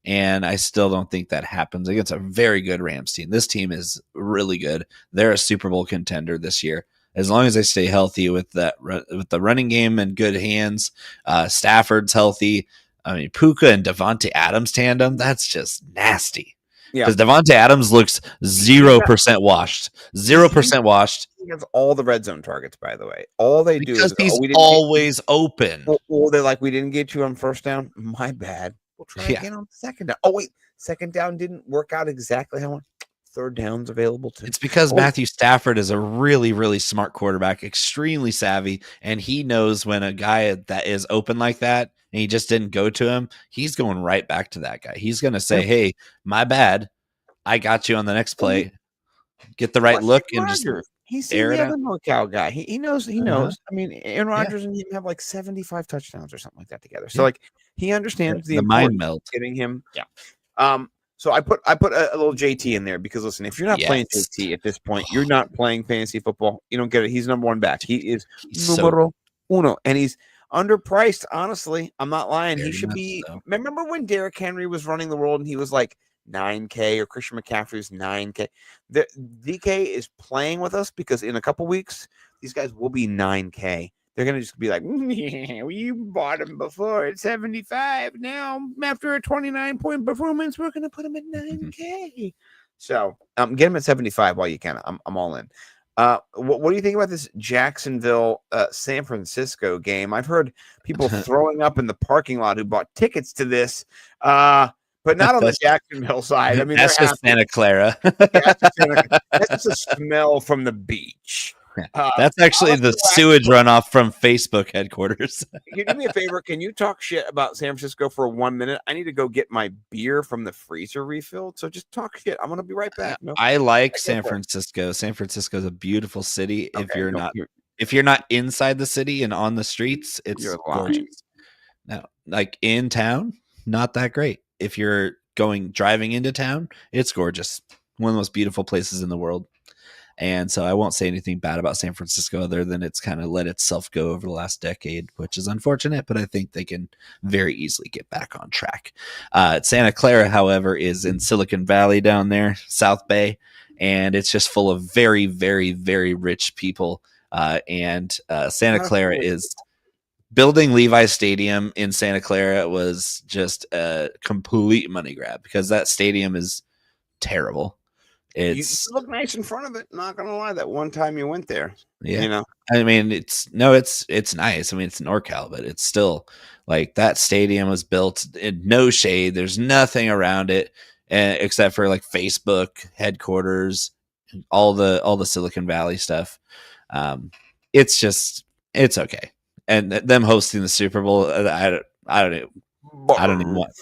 And I still don't think that happens against a very good Rams team. This team is really good. They're a Super Bowl contender this year. As long as they stay healthy with the running game and good hands, Stafford's healthy. I mean, Puka and Devontae Adams tandem, that's just nasty. Yeah, because Devontae Adams looks 0% washed. 0% washed. He has all the red zone targets, by the way. All they do is he's always open. Or they're like, we didn't get you on first down. My bad. We'll try again on second down. Oh, wait. Second down didn't work out exactly how much. Third down's available too. It's because Matthew Stafford is a really, really smart quarterback, extremely savvy, and he knows when a guy that is open like that and he just didn't go to him, he's going right back to that guy. He's going to say, hey, my bad. I got you on the next play. Get the right look and just he's the other NorCal guy. He knows. He knows. I mean, Aaron Rodgers and him have like 75 touchdowns or something like that together. So like he understands the mind melt. Getting him. Yeah. So I put a little JT in there because listen, if you're not playing JT at this point, you're not playing fantasy football. You don't get it. He's number one back. He is numero uno, and he's underpriced. Honestly, I'm not lying. He should be. So. Remember when Derrick Henry was running the world and he was like 9K or Christian McCaffrey was 9K. The DK is playing with us because in a couple weeks these guys will be 9K. They're going to just be like, yeah, you bought him before at 75. Now, after a 29-point performance, we're going to put him at 9K. So get him at 75 while you can. I'm all in. What do you think about this Jacksonville, San Francisco game? I've heard people throwing up in the parking lot who bought tickets to this, but not on the Jacksonville side. I mean, that's just Santa Clara. That's just a smell from the beach. That's actually the sewage runoff from Facebook headquarters. Can you do me a favor? Can you talk shit about San Francisco for 1 minute? I need to go get my beer from the freezer refilled. So just talk shit. I'm going to be right back. I like San Francisco. San Francisco is a beautiful city. If you're not inside the city and on the streets, it's gorgeous. Now, like in town, not that great. If you're driving into town, it's gorgeous. One of the most beautiful places in the world. And so I won't say anything bad about San Francisco other than it's kind of let itself go over the last decade, which is unfortunate, but I think they can very easily get back on track. Santa Clara, however, is in Silicon Valley down there, South Bay, and it's just full of very, very, very rich people. And Santa Clara is building Levi's Stadium in Santa Clara was just a complete money grab because that stadium is terrible. You look nice in front of it. Not gonna lie, that one time you went there, I mean, it's nice. I mean, it's NorCal, but it's still like that stadium was built in no shade. There's nothing around it except for like Facebook headquarters, all the Silicon Valley stuff. It's okay. And them hosting the Super Bowl, I don't even want.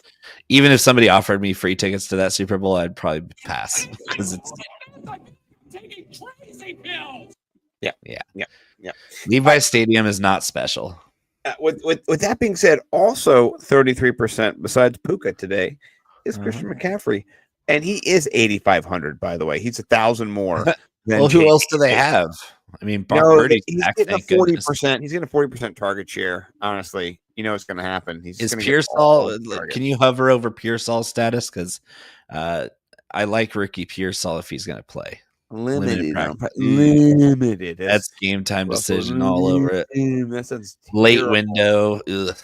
Even if somebody offered me free tickets to that Super Bowl, I'd probably pass because it's taking crazy pills. Yeah. Levi's Stadium is not special. With that being said, also 33% besides Puka today is Christian McCaffrey, and he is 8,500. By the way, he's 1,000 more. Well, who else do they have? I mean, he's getting a 40%. He's getting a 40% target share. Honestly, you know it's going to happen. Is Pearsall? Can you hover over Pearsall's status? Because I like Ricky Pearsall if he's going to play. Limited. practice. Limited. That's game time decision all over it. That sounds Late terrible. window. Ugh.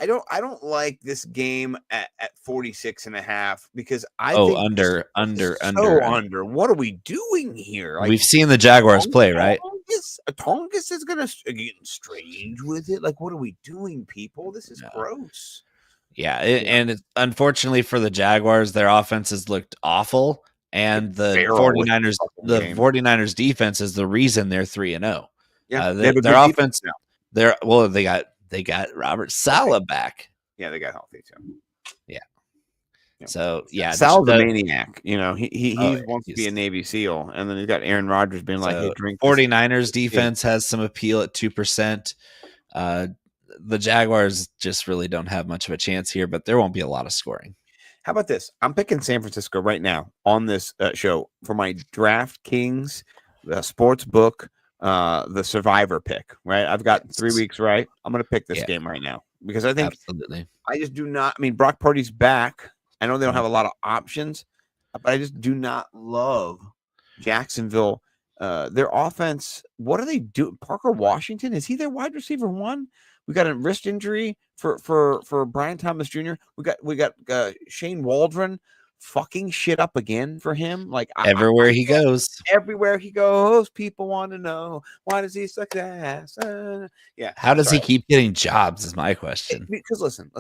I don't like this game at 46.5 because I Oh, think under. so under. What are we doing here? Like, We've seen the Jaguars play, right? Tongus is gonna get strange with it. Like, what are we doing, people? This is gross. Yeah, and unfortunately for the Jaguars, their offenses looked awful, and the 49ers defense is the reason they're 3-0. Yeah, their offense. They got Robert Saleh back. Yeah, they got healthy too. Yeah. So yeah, Sal's a maniac. You know, he Oh, wants to be a Navy SEAL, and then he's got Aaron Rodgers being like, "Hey, drink." 49ers defense has some appeal at 2%. The Jaguars just really don't have much of a chance here, but there won't be a lot of scoring. How about this? I'm picking San Francisco right now on this show for my DraftKings, the sports book, the survivor pick. Right, I've got 3 weeks. Right, I'm going to pick this game right now because I think absolutely. I just do not. I mean, Brock Purdy's back. I know they don't have a lot of options, but I just do not love Jacksonville. Their offense. What are they doing? Parker Washington, is he their wide receiver one? We got a wrist injury for Brian Thomas Jr. We got Shane Waldron fucking shit up again for him. Like everywhere he goes, people want to know, why does he success? Yeah. How does he keep getting jobs? Is my question. Because listen.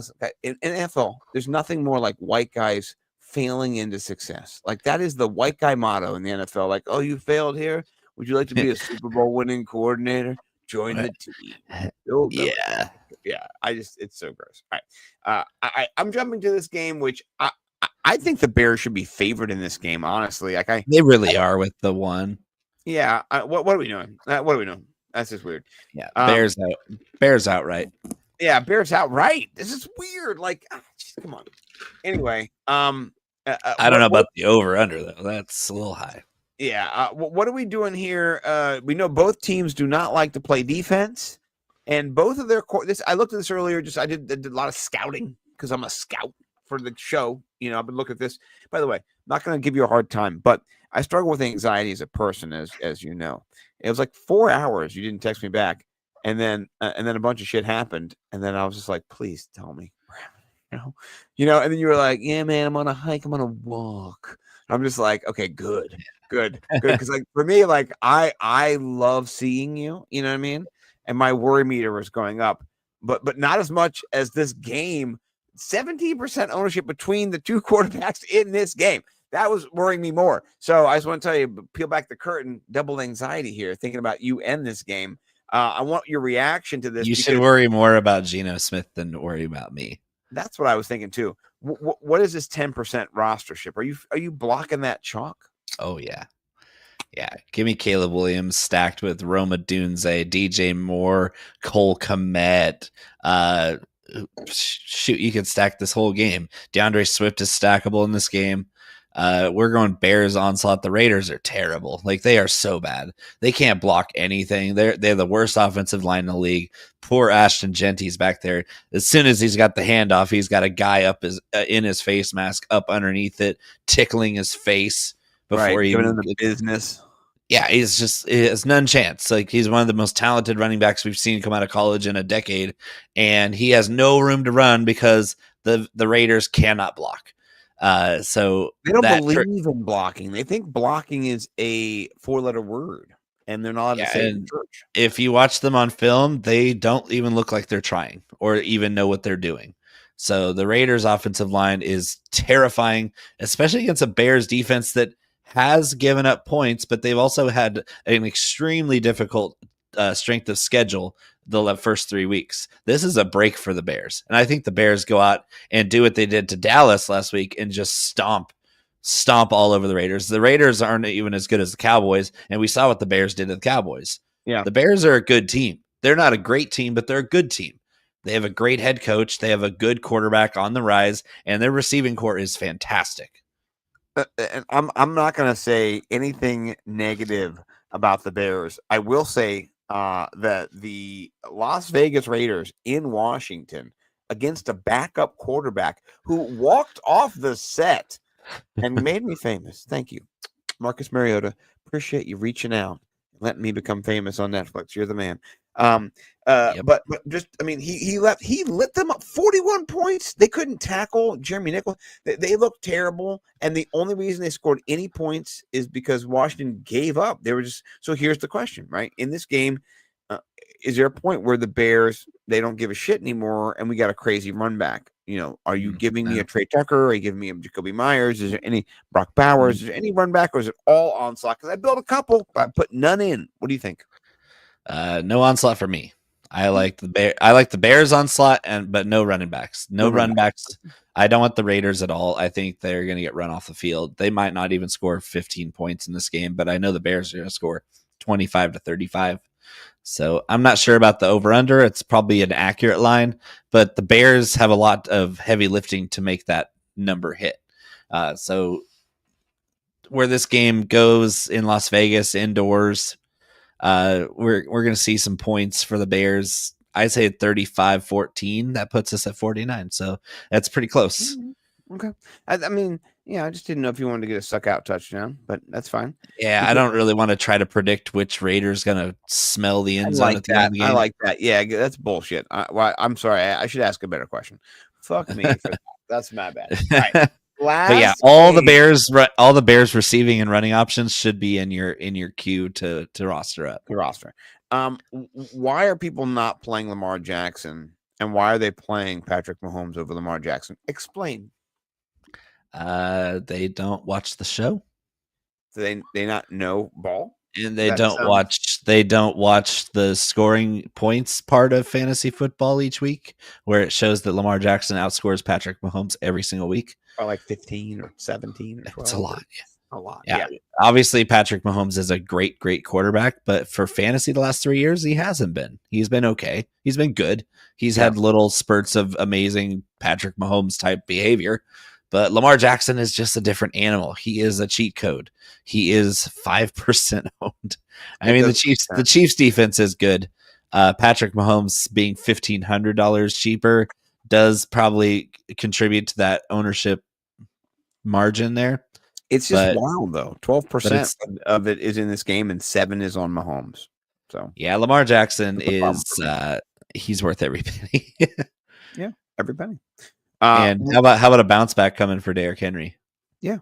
In NFL, there's nothing more like white guys failing into success. Like that is the white guy motto in the NFL. Like, oh, you failed here. Would you like to be a Super Bowl winning coordinator? Join the team. Yeah. It's so gross. All right. I'm jumping to this game, which I think the Bears should be favored in this game. Honestly, they really are with the one. Yeah. What are we doing? What are we doing? That's just weird. Yeah. Bears out. Bears outright. Yeah. Bears outright. This is weird. Like, come on. Anyway. I don't know about the over under though. That's a little high. Yeah. What are we doing here? We know both teams do not like to play defense, and both of their I looked at this earlier. I did a lot of scouting because I'm a scout for the show. You know, I've been looking at this. By the way, I'm not going to give you a hard time, but I struggle with anxiety as a person, as you know. It was like 4 hours. You didn't text me back, and then a bunch of shit happened, and then I was just like, please tell me. You know, and then you were like, yeah, man, I'm on a hike. I'm on a walk. I'm just like, okay, good. Because like for me, like I love seeing you, you know what I mean? And my worry meter was going up, but not as much as this game. 17% ownership between the two quarterbacks in this game. That was worrying me more. So I just want to tell you, peel back the curtain, double anxiety here, thinking about you and this game. I want your reaction to this. You should worry more about Geno Smith than worry about me. That's what I was thinking too. What is this 10% rostership? Are you blocking that chalk? Oh yeah. Give me Caleb Williams stacked with Roma Dunze, DJ Moore, Cole Kmet. Shoot, you can stack this whole game. DeAndre Swift is stackable in this game. We're going Bears onslaught. The Raiders are terrible. Like they are so bad. They can't block anything. They're the worst offensive line in the league. Poor Ashton Genty's back there. As soon as he's got the handoff, he's got a guy up in his face mask up underneath it, tickling his face before he giving him the business. Yeah, he has none chance. Like he's one of the most talented running backs we've seen come out of college in a decade, and he has no room to run because the Raiders cannot block. So they don't believe in blocking. They think blocking is a 4-letter word, and they're not. If you watch them on film, they don't even look like they're trying or even know what they're doing. So the Raiders' offensive line is terrifying, especially against a Bears defense that has given up points, but they've also had an extremely difficult strength of schedule the first 3 weeks. This is a break for the Bears. And I think the Bears go out and do what they did to Dallas last week and just stomp all over the Raiders. The Raiders aren't even as good as the Cowboys, and we saw what the Bears did to the Cowboys. Yeah. The Bears are a good team. They're not a great team, but they're a good team. They have a great head coach. They have a good quarterback on the rise, and their receiving core is fantastic. And I'm not going to say anything negative about the Bears. I will say that the Las Vegas Raiders in Washington against a backup quarterback who walked off the set and made me famous. Thank you, Marcus Mariota. Appreciate you reaching out and letting me become famous on Netflix. You're the man. Yep. But just, I mean, he lit them up 41 points. They couldn't tackle Jeremy Nichols. They looked terrible. And the only reason they scored any points is because Washington gave up. They were just, so here's the question, right? In this game, is there a point where the Bears, they don't give a shit anymore and we got a crazy run back? You know, are you giving me a Trey Tucker? Are you giving me a Jacoby Myers? Is there any Brock Bowers? Is there any run back, or is it all onslaught? Because I built a couple, but I put none in. What do you think? No onslaught for me. I like the Bears onslaught, but no running backs. No run backs. I don't want the Raiders at all. I think they're going to get run off the field. They might not even score 15 points in this game, but I know the Bears are going to score 25 to 35. So I'm not sure about the over-under. It's probably an accurate line, but the Bears have a lot of heavy lifting to make that number hit. So where this game goes in Las Vegas indoors, we're going to see some points for the Bears. I'd say 35-14. That puts us at 49. So that's pretty close. Okay. I mean, yeah, I just didn't know if you wanted to get a suck out touchdown, but that's fine. Yeah, I don't really want to try to predict which Raider's going to smell the end zone at the end of the game. I like that. Yeah, that's bullshit. I'm sorry. I should ask a better question. Fuck me. That's my bad. All right. But yeah, all the Bears receiving and running options should be in your queue to roster up. Why are people not playing Lamar Jackson, and why are they playing Patrick Mahomes over Lamar Jackson? Explain. They don't watch the show. Do they not know ball? And they don't watch the scoring points part of fantasy football each week, where it shows that Lamar Jackson outscores Patrick Mahomes every single week. Or like 15 or 17 or 12. It's a lot. A lot. Yeah. Obviously, Patrick Mahomes is a great quarterback, but for fantasy the last 3 years, he hasn't been. He's been okay. He's been good. He's had little spurts of amazing Patrick Mahomes type behavior. But Lamar Jackson is just a different animal. He is a cheat code. He is 5% owned. I mean, the Chiefs defense is good. Patrick Mahomes being $1,500 cheaper does probably contribute to that ownership margin there. It's just wild, though. 12% of it is in this game, and 7 is on Mahomes. So yeah, Lamar Jackson is he's worth every penny. Yeah, every penny. And how about a bounce back coming for Derrick Henry? Yeah,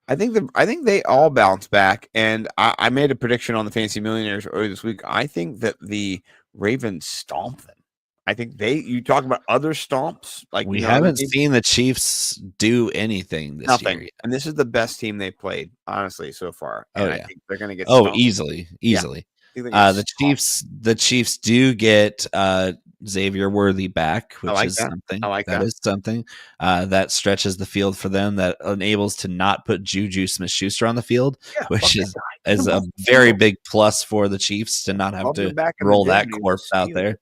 I think they all bounce back. And I made a prediction on the Fantasy Millionaires earlier this week. I think that the Ravens stomp them. I think you talk about other stomps. Like we haven't seen the Chiefs do anything this year yet. And this is the best team they played, honestly, so far. And I think they're going to get easily. The Chiefs do get Xavier Worthy back, which is something. That is something that stretches the field for them. That enables to not put Juju Smith-Schuster on the field, which is a very big plus for the Chiefs to not have to roll that corpse out there.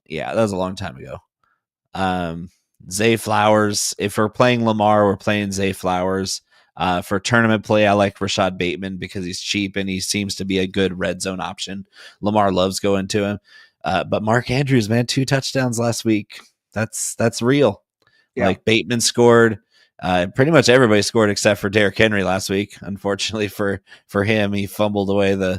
Yeah, that was a long time ago. Zay Flowers. If we're playing Lamar, we're playing Zay Flowers. For tournament play, I like Rashad Bateman because he's cheap and he seems to be a good red zone option. Lamar loves going to him. But Mark Andrews, man, 2 touchdowns last week. That's real. Yeah. Like Bateman scored. Pretty much everybody scored except for Derrick Henry last week. Unfortunately for him, he fumbled away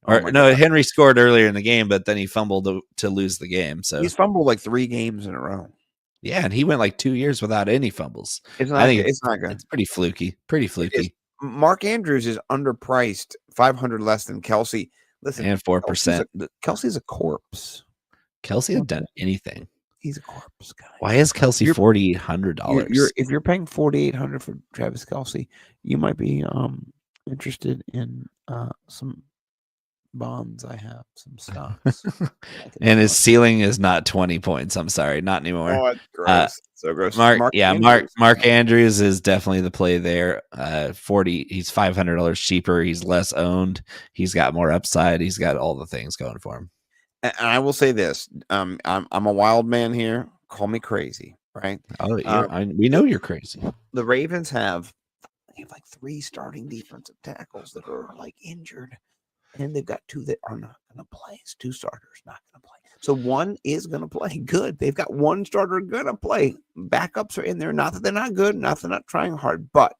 Henry scored earlier in the game, but then he fumbled to lose the game. So he's fumbled like 3 games in a row. Yeah, and he went like 2 years without any fumbles. It's not good. It's pretty fluky. Mark Andrews is underpriced, $500 less than Kelsey. Listen, and 4%. Kelsey's a corpse. Kelsey hasn't done anything. He's a corpse guy. Why is Kelsey $4,800? If you're paying $4,800 for Travis Kelsey, you might be interested in some bonds. I have some stocks. And his ceiling is not 20 points. I'm sorry, not anymore. Oh, it's gross. So gross. Mark Andrews is definitely the play there. He's $500 cheaper. He's less owned. He's got more upside. He's got all the things going for him. And I will say this: I'm a wild man here. Call me crazy, right? Oh, we know you're crazy. The Ravens have like 3 starting defensive tackles that are like injured. And they've got 2 that are not going to play. It's 2 starters not going to play. So 1 is going to play. Good. They've got 1 starter going to play. Backups are in there. Not that they're not good. Not that they're not trying hard. But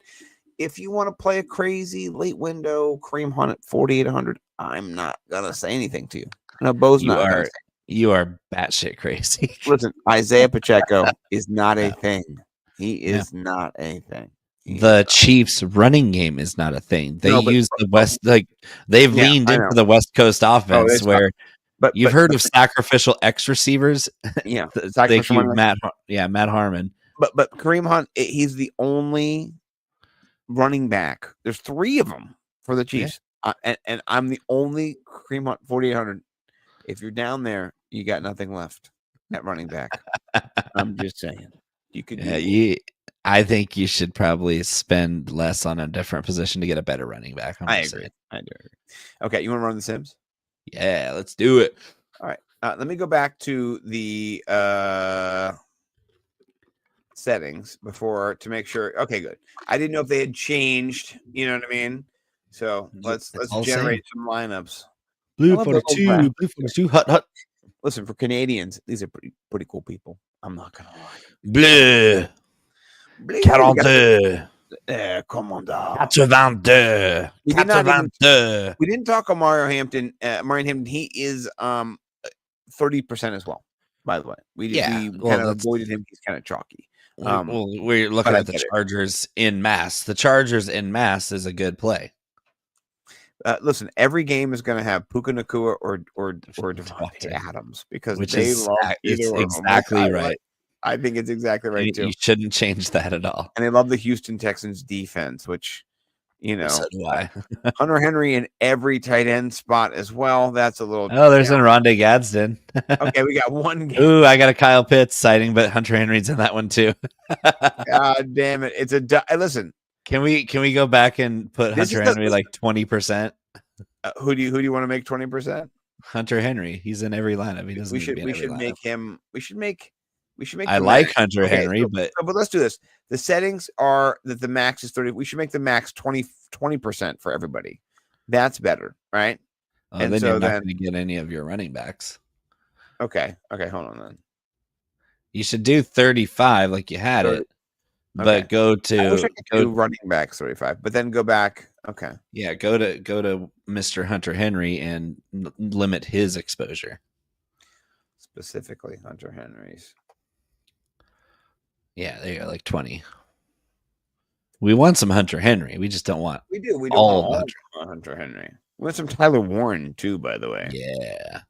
if you want to play a crazy late window Kareem Hunt at 4,800, I'm not gonna say anything to you. No, Bo's You not. gonna are say. you are batshit crazy. Listen, Isaiah Pacheco is not a No. thing. He is not a thing. The Chiefs' running game is not a thing. They No, but- use the West, like they've Yeah, leaned I into know. the West Coast offense, suck. where But you've heard of sacrificial X receivers. Yeah, Thank you, Matt. Matt Harmon. But Kareem Hunt, he's the only running back. There's 3 of them for the Chiefs, and I'm the only Kareem Hunt 4,800. If you're down there, you got nothing left at running back. I'm just saying. You could. I think you should probably spend less on a different position to get a better running back. I agree. I do agree. Okay, you want to run the Sims? Yeah, let's do it. All right. Let me go back to the settings before to make sure. Okay, good. I didn't know if they had changed. You know what I mean? So let's generate some lineups. Blue 42, blue 42, hut. Listen, for Canadians, these are pretty cool people. I'm not gonna lie. Bleu 42. Commandant. 82. 82. We didn't talk on Mario Hampton. Mario Hampton, he is 30% as well. By the way, we kind of avoided him. He's kind of chalky. We're looking at the Chargers in mass. The Chargers in mass is a good play. Listen, every game is going to have Puka Nacua or Devontae Adams because it's exactly right. I think it's exactly right too. You shouldn't change that at all. And they love the Houston Texans defense, which so do I. Hunter Henry in every tight end spot as well. That's a little. Oh, there's an Rondé Gadsden. Okay, we got one game. Ooh, I got a Kyle Pitts sighting, but Hunter Henry's in that one too. God damn it! It's listen. Can we go back and put Hunter Henry like 20%? Who do you want to make 20%? Hunter Henry. He's in every lineup. He doesn't. We should make him. We should make. I like Hunter Henry, but let's do this. The settings are that the max is 30. We should make the max 20% for everybody. That's better, right? And then you're not going to get any of your running backs. Okay. Hold on then. You should do 35 like you had it, but go to I wish I could do running backs 35, but then go back. Okay. Yeah, go to Mr. Hunter Henry and limit his exposure. Specifically, Hunter Henry's. Yeah, they are like 20. We want some Hunter Henry. We just don't want. We do. We don't want all Hunter Henry. We want some Tyler Warren too, by the way. Yeah.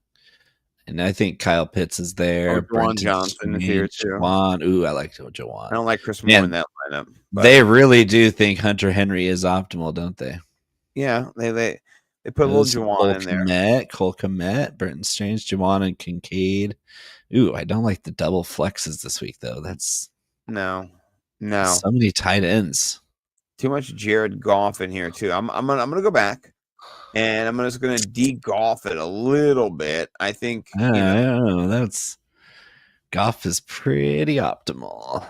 And I think Kyle Pitts is there. Juwan Johnson is here too. Juwan. Ooh, I like Juwan. I don't like Chris Moore in that lineup. But they really do think Hunter Henry is optimal, don't they? Yeah, they put a little Juwan in there. Cole Kmet, Brenton Strange, Juwan, and Kincaid. Ooh, I don't like the double flexes this week though. That's no. So many tight ends. Too much Jared Goff in here too. I'm gonna go back. And I'm just going to de-golf it a little bit. I think that's Goff is pretty optimal.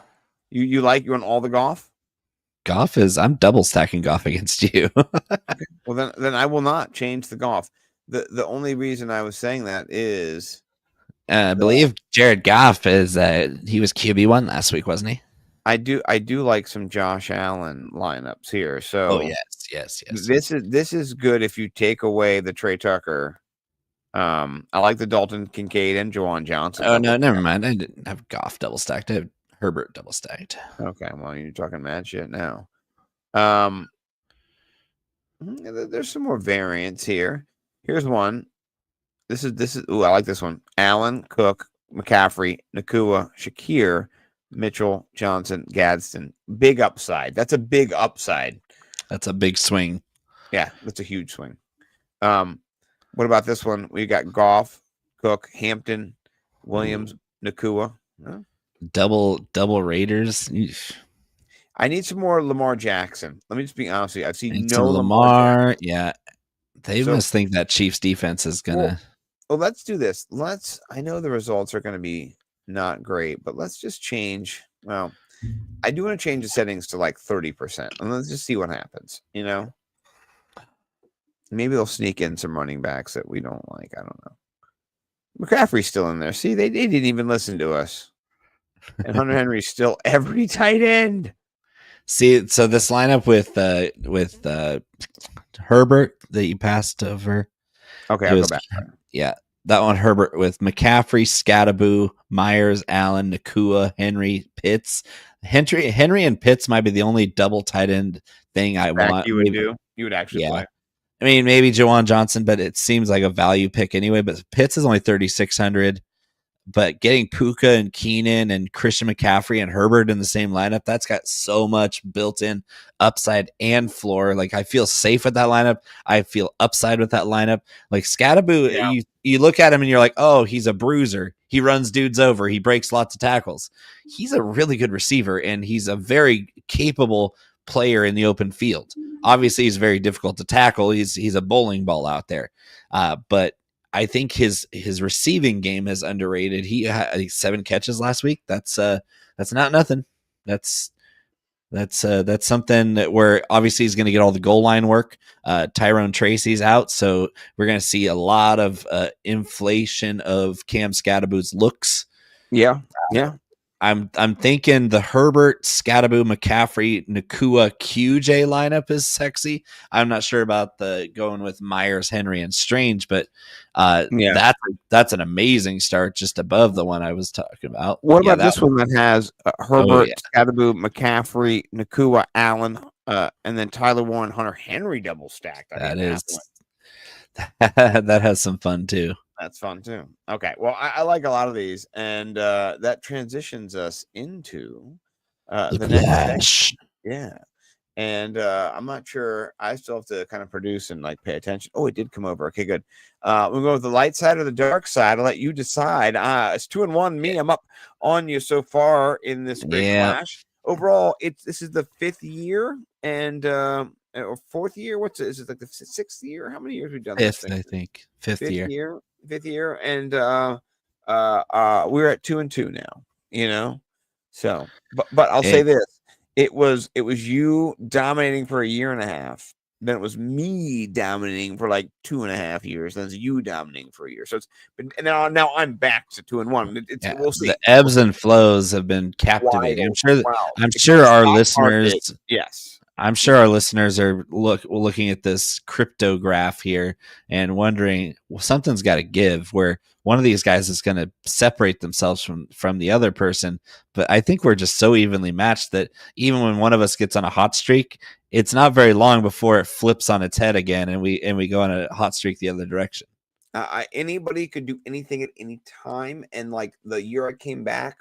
You want all the Goff? Goff is. I'm double stacking Goff against you. Okay. Well, then I will not change the Goff. The only reason I was saying that is I believe Jared Goff is. He was QB1 last week, wasn't he? I do like some Josh Allen lineups here. So yes. This is good if you take away the Trey Tucker. I like the Dalton Kincaid and Juwan Johnson. Oh no, never mind. I didn't have Goff double stacked. I have Herbert double stacked. Okay, well you're talking mad shit now. There's some more variants here. Here's one. This is. Ooh, I like this one. Allen, Cook, McCaffrey, Nacua, Shakir, Mitchell, Johnson, Gadsden. Big upside. That's a big upside. That's a big swing. Yeah, that's a huge swing. What about this one? We got Goff, Cook, Hampton, Williams, Nacua. Huh? Double Raiders. Eesh. I need some more Lamar Jackson. Let me just be honest with you. I've seen no Lamar. Yeah, they must think that Chiefs defense is gonna. Well, let's do this. I know the results are gonna be not great, but let's just change. Well, I do want to change the settings to like 30%, and let's just see what happens. Maybe they'll sneak in some running backs that we don't like. I don't know. McCaffrey's still in there. See, they didn't even listen to us. And Hunter Henry's still every tight end. See, so this lineup with Herbert that you passed over. Okay, It I'll was- go back. Yeah, that one Herbert with McCaffrey, Scattaboo, Myers, Allen, Nakua, Henry, Pitts. Henry and Pitts might be the only double tight end thing I Back want. you would Maybe- do. You would actually Yeah. play. I mean, maybe Jawan Johnson, but it seems like a value pick anyway. But Pitts is only 3,600. But getting Puka and Keenan and Christian McCaffrey and Herbert in the same lineup, that's got so much built-in upside and floor. Like, I feel safe with that lineup. I feel upside with that lineup. Like Scattaboo, you look at him and you're like, oh, he's a bruiser. He runs dudes over. He breaks lots of tackles. He's a really good receiver, and he's a very capable player in the open field. Obviously, he's very difficult to tackle. He's a bowling ball out there. But I think his receiving game is underrated. He had 7 catches last week. That's not nothing. That's something that where obviously he's going to get all the goal line work. Tyrone Tracy's out, so we're going to see a lot of inflation of Cam Scattaboo's looks. Yeah. I'm thinking the Herbert, Scattaboo, McCaffrey, Nakua, QJ lineup is sexy. I'm not sure about the going with Myers, Henry, and Strange, but that's an amazing start just above the one I was talking about. What Yeah, about this one that has Herbert, Scattaboo, McCaffrey, Nakua, Allen, and then Tyler Warren, Hunter Henry double stacked? That has some fun too. That's fun too. Okay, well, I like a lot of these, and that transitions us into the next section. Yeah, and I'm not sure. I still have to kind of produce and like pay attention. Oh, it did come over. Okay, good. We'll go with the light side or the dark side. I'll let you decide. It's 2-1. Me, I'm up on you so far in this great clash. Overall, this is the 5th year and or 4th year. Is it like the 6th year? How many years have we done this 5th, thing? I think. 5th year. 5th year, and we're at 2-2 now. You know, so but I'll say this: it was you dominating for a year and a half. Then it was me dominating for like 2.5 years. Then it's you dominating for a year. So it's been, and now I'm back to 2-1. We'll see. The ebbs and flows have been captivating. I'm sure our listeners. Yes. I'm sure our listeners are looking at this crypto graph here and wondering, well, something's got to give where one of these guys is going to separate themselves from the other person. But I think we're just so evenly matched that even when one of us gets on a hot streak, it's not very long before it flips on its head again and we go on a hot streak the other direction. Anybody could do anything at any time. And like the year I came back,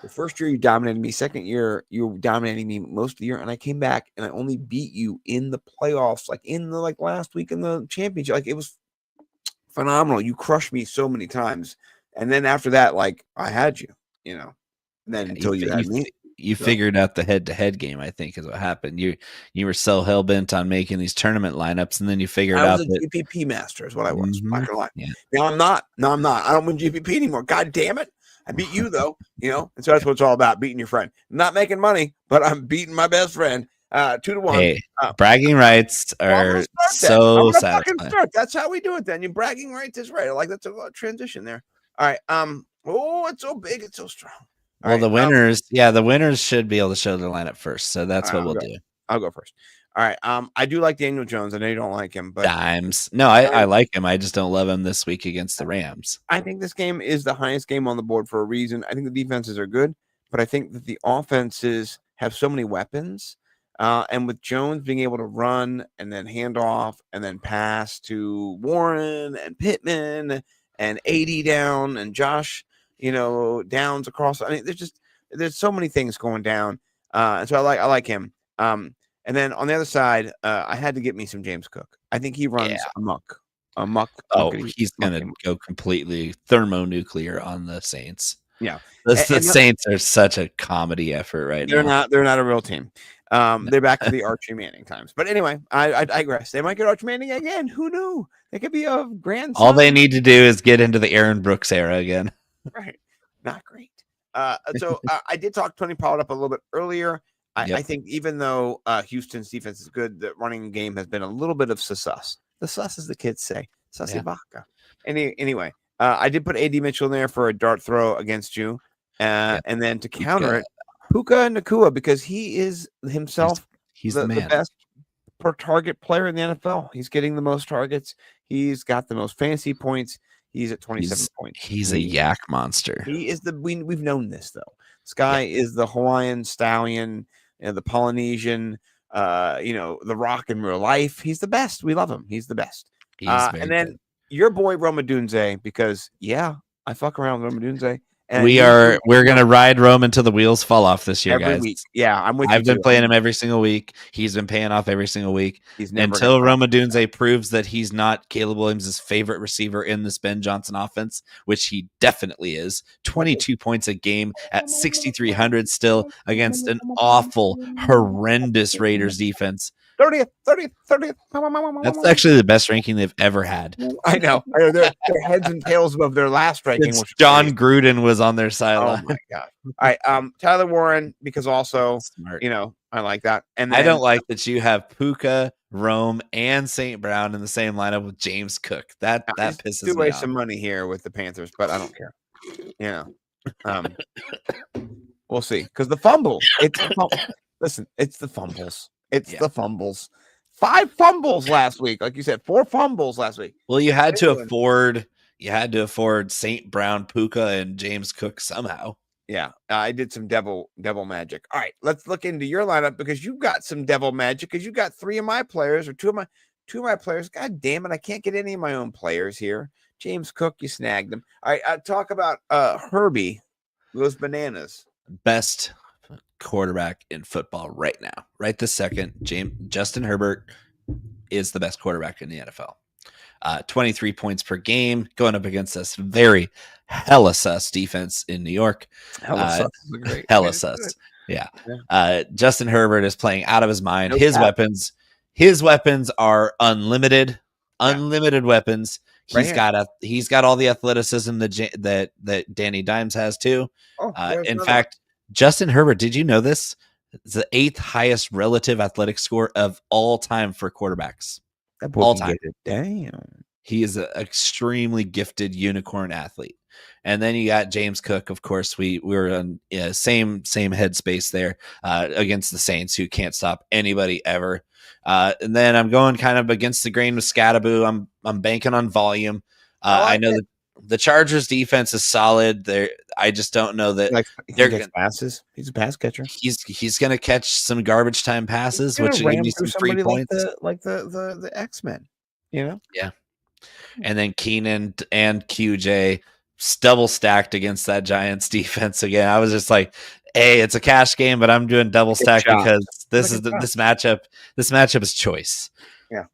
the first year you dominated me. Second year you were dominating me most of the year, and I came back and I only beat you in the playoffs, like in the last week in the championship. Like it was phenomenal. You crushed me so many times, and then after that, like I had you, And then until you had me, you figured out the head-to-head game. I think is what happened. You were so hell bent on making these tournament lineups, and then you figured out that GPP master is what I was. Mm-hmm. I'm not gonna lie. Yeah. No, I'm not. I don't win GPP anymore. God damn it. I beat you though, and so that's what it's all about, beating your friend. I'm not making money, but I'm beating my best friend. 2-1. Hey, bragging rights are so satisfying. That's how we do it then. Your bragging rights is right. I like that's a transition there. All right. Oh, it's so big, it's so strong. All right, the winners should be able to show their lineup first. So that's what we'll do. I'll go first. All right. I do like Daniel Jones. I know you don't like him, but dimes. No, I like him. I just don't love him this week against the Rams. I think this game is the highest game on the board for a reason. I think the defenses are good, but I think that the offenses have so many weapons. And with Jones being able to run and then hand off and then pass to Warren and Pittman and AD down and Josh, Downs across. I mean, there's so many things going down. And so I like him. And then on the other side, I had to get me some James Cook. I think he runs amok. Oh, he's going to go completely thermonuclear on the Saints. Yeah. The Saints are such a comedy effort right now. They're not a real team. They're back to the Archie Manning times. But anyway, I digress. They might get Archie Manning again. Who knew? They could be a grandson. All they need to do is get into the Aaron Brooks era again. Right. Not great. So I did talk Tony Pollard up a little bit earlier. I think even though Houston's defense is good, the running game has been a little bit of sus. The sus, as the kids say. Sussy Vaca. Anyway, I did put AD Mitchell in there for a dart throw against you. And then to counter it, Puka Nakua, because he is himself He's the man. best per target player in the NFL. He's getting the most targets. He's got the most fantasy points. He's at 27 points. He's a yak monster. He is we've known this though. This guy is the Hawaiian stallion, the Polynesian, the Rock in real life. He's the best. We love him. He's the best. And then your boy Roma Dunze, because I fuck around with Roma Dunze. And We're gonna ride Rome until the wheels fall off this year, every guys. week. Yeah, I'm with you. I've been playing him every single week. He's been paying off every single week. He's never until Roma Dunze proves that he's not Caleb Williams' favorite receiver in this Ben Johnson offense, which he definitely is. 22 points a game at 6,300 still against an awful, horrendous Raiders defense. 30th. That's actually the best ranking they've ever had. I know. They're heads and tails above their last ranking. It's John Gruden was on their sideline. Oh my god! All right, Tyler Warren, because also Smart. I like that. And then, I don't like that you have Puka, Rome, and St. Brown in the same lineup with James Cook. That pisses me off. waste some money here with the Panthers, but I don't care. We'll see, because the fumble. Listen, it's the fumbles. It's the fumbles. 5 fumbles last week, like you said, 4 fumbles last week. Well, you had to afford St. Brown, Puka, and James Cook somehow. Yeah, I did some devil magic. All right, let's look into your lineup, because you got some devil magic, because you got 3 of my players, or two of my players. God damn it, I can't get any of my own players here. James Cook, you snagged him. All right, talk about Herbie, those bananas. Best quarterback in football right now, right this second. Justin Herbert is the best quarterback in the NFL. 23 points per game, going up against this very hella sus defense in New York. Hella sus. Yeah. Justin Herbert is playing out of his mind. His weapons are unlimited weapons. He's got all the athleticism that Danny Dimes has too. In fact, Justin Herbert, did you know this? It's the 8th highest relative athletic score of all time for quarterbacks. All time. Damn. He is an extremely gifted unicorn athlete. And then you got James Cook. Of course, we were in same headspace there against the Saints, who can't stop anybody ever. And then I'm going kind of against the grain with Scattaboo. I'm banking on volume. I know that the Chargers defense is solid. I just don't know that they're going to passes. He's a pass catcher. He's going to catch some garbage time passes, which will give me some free points, like the X-Men. Yeah. And then Keenan and QJ double stacked against that Giants defense again. I was just like, hey, it's a cash game, but I'm doing double stack because this matchup is choice. Yeah.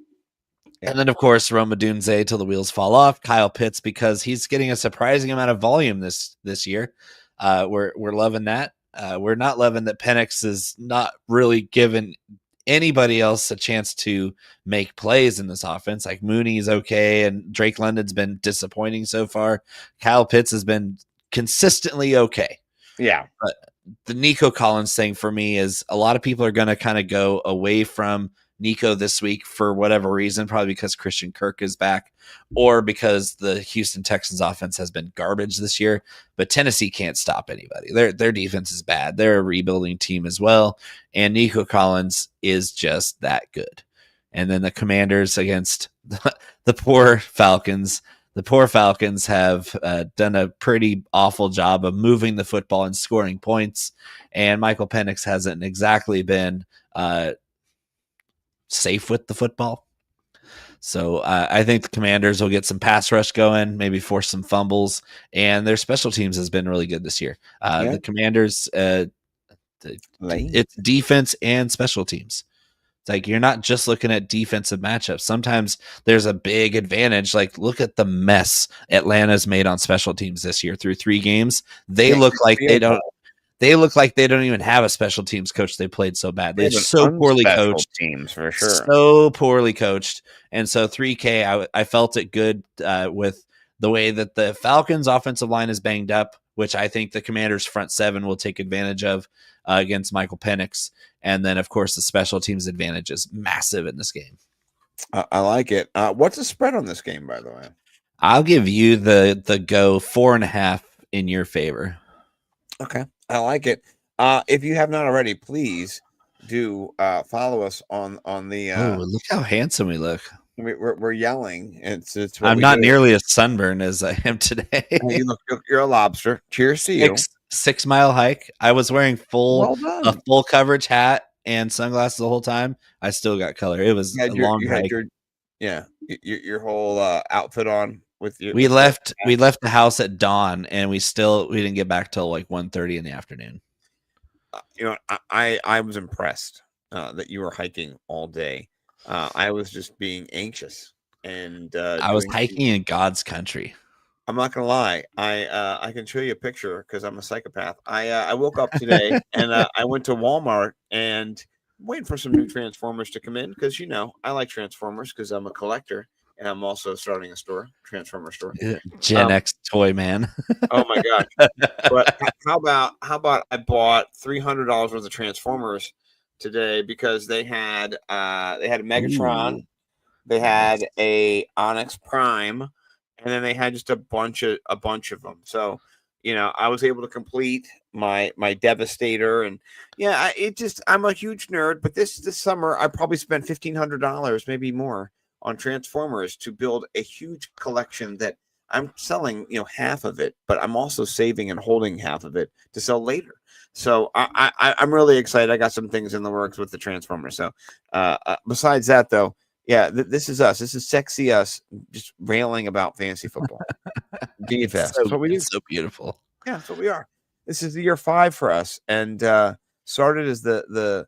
And then, of course, Roma Dunze till the wheels fall off. Kyle Pitts, because he's getting a surprising amount of volume this year. We're loving that. We're not loving that Penix is not really giving anybody else a chance to make plays in this offense. Like Mooney's okay, and Drake London's been disappointing so far. Kyle Pitts has been consistently okay. Yeah. But the Nico Collins thing for me is a lot of people are going to kind of go away from Nico this week for whatever reason, probably because Christian Kirk is back or because the Houston Texans offense has been garbage this year. But Tennessee can't stop anybody. Their defense is bad. They're a rebuilding team as well. And Nico Collins is just that good. And then the Commanders against the poor Falcons. The poor Falcons have done a pretty awful job of moving the football and scoring points. And Michael Penix hasn't exactly been safe with the football. So I think the Commanders will get some pass rush going, maybe force some fumbles, and their special teams has been really good this year. The Commanders, it's defense and special teams. It's like you're not just looking at defensive matchups. Sometimes there's a big advantage. Like look at the mess Atlanta's made on special teams this year through 3 games. They look like they don't. They look like they don't even have a special teams coach. They played so bad. They're so poorly coached. Teams for sure. So poorly coached. And so 3K, I felt it good with the way that the Falcons offensive line is banged up, which I think the Commanders front 7 will take advantage of against Michael Penix. And then, of course, the special teams advantage is massive in this game. I like it. What's the spread on this game, by the way? I'll give you the go 4.5 in your favor. Okay. I like it. If you have not already, please do follow us on the. Oh, look how handsome we look. We're yelling. It's what I'm we not do. nearly as sunburned as I am today. Hey, you're a lobster. Cheers to you. 6 mile hike. I was wearing Well a done. full coverage hat and sunglasses the whole time. I still got color. It was a long hike. Your whole outfit on with you. We left the house at dawn, and we didn't get back till like 1:30 in the afternoon. I was impressed that you were hiking all day. I was just being anxious, and I was hiking in God's country. I'm not gonna lie. I can show you a picture because I'm a psychopath. I woke up today and I went to Walmart and I'm waiting for some new Transformers to come in because I like Transformers because I'm a collector and I'm also starting a Transformer store. Gen X toy man. Oh my gosh! But how about I bought $300 worth of Transformers today because they had a Megatron, they had a Onyx Prime, and then they had just a bunch of them. So I was able to complete my Devastator, and I'm a huge nerd. But this summer I probably spent $1,500, maybe more, on Transformers to build a huge collection that I'm selling, half of it, but I'm also saving and holding half of it to sell later. So I'm really excited. I got some things in the works with the Transformers. So besides that, though, this is us. This is sexy us just railing about fantasy football. DFS. That's what we do. So beautiful. Yeah, that's what we are. This is the year 5 for us, and started as the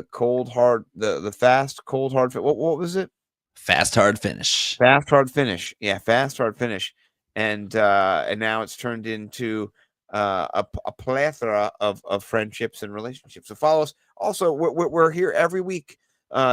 cold hard, the fast cold hard. What was it? Fast hard finish. Fast hard finish. Yeah, fast hard finish, and now it's turned into a plethora of friendships and relationships. So follow us. Also, we're here every week.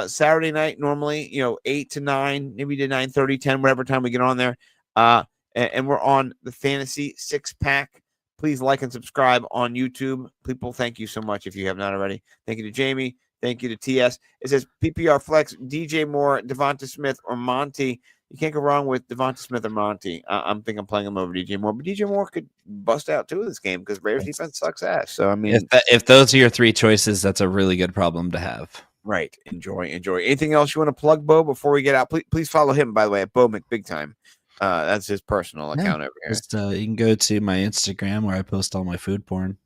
Saturday night, normally, 8 to 9, maybe to 9:30, 10, whatever time we get on there. And we're on the Fantasy 6-Pack. Please like and subscribe on YouTube. People, thank you so much if you have not already. Thank you to Jamie. Thank you to TS. It says PPR Flex, DJ Moore, Devonta Smith, or Monty. You can't go wrong with Devonta Smith or Monty. I'm playing him over DJ Moore, but DJ Moore could bust out 2 of this game because Raiders defense sucks ass. So, I mean, if those are your 3 choices, that's a really good problem to have. Right. Enjoy. Anything else you want to plug, Bo, before we get out? Please follow him, by the way, at Bo McBigtime. That's his personal account over here. Just, you can go to my Instagram where I post all my food porn.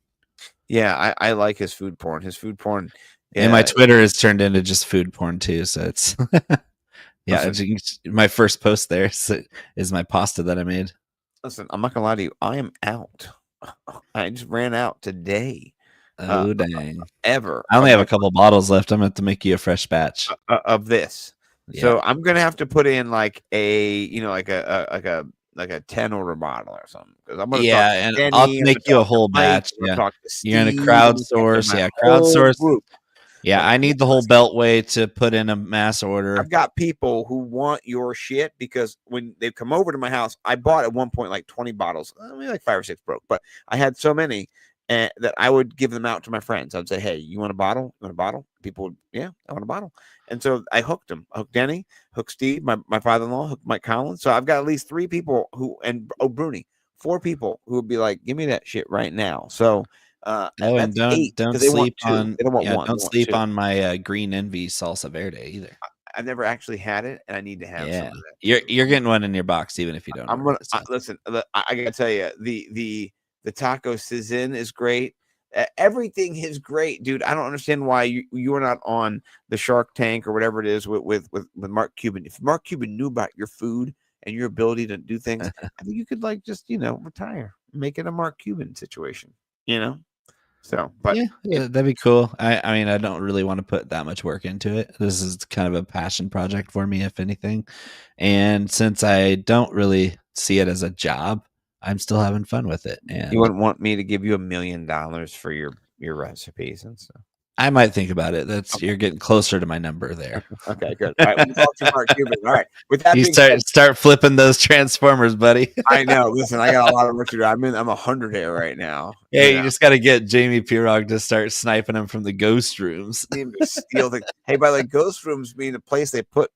Yeah, I like his food porn. And my Twitter is turned into just food porn too. So it's my first post there is my pasta that I made. Listen, I'm not gonna lie to you. I am out. I just ran out today. Oh dang! Ever. I only have a couple bottles left. I'm gonna have to make you a fresh batch of this. Yeah. So I'm gonna have to put in like a 10 order bottle or something because I'm gonna and I'll make you a whole batch. Yeah, you're in a crowdsource. Yeah, crowdsource. Group. Yeah, I need the whole beltway to put in a mass order. I've got people who want your shit because when they come over to my house, I bought at one point like 20 bottles. Maybe like 5 or 6 broke, but I had so many that I would give them out to my friends. I'd say, "Hey, you want a bottle? You want a bottle?" People would, "Yeah, I want a bottle." And so I hooked them. I hooked Denny, hooked Steve, my father-in-law, hooked Mike Collins. So I've got at least 3 people Bruni, 4 people who would be like, "Give me that shit right now." So. And don't sleep on don't sleep on my Green Envy Salsa Verde either. I've never actually had it, and I need to have some of that. You're getting one in your box, even if you don't. I'm gonna listen. I gotta tell you, the taco Cizin is great. Everything is great, dude. I don't understand why you are not on the Shark Tank or whatever it is with Mark Cuban. If Mark Cuban knew about your food and your ability to do things, I think you could just retire, make it a Mark Cuban situation. So, but yeah, that'd be cool. I mean, I don't really want to put that much work into it. This is kind of a passion project for me, if anything. And since I don't really see it as a job, I'm still having fun with it. And you wouldn't want me to give you $1 million for your recipes and stuff. I might think about it. You're getting closer to my number there. Okay, good. All right, we'll talk to Mark Cuban. All right, with that, you start flipping those Transformers, buddy. I know. Listen, I got a lot of work to do. I'm 100 here right now. Yeah, you just got to get Jamie Pirog to start sniping them from the ghost rooms. Steal the. Hey, by the way, ghost rooms being a place they put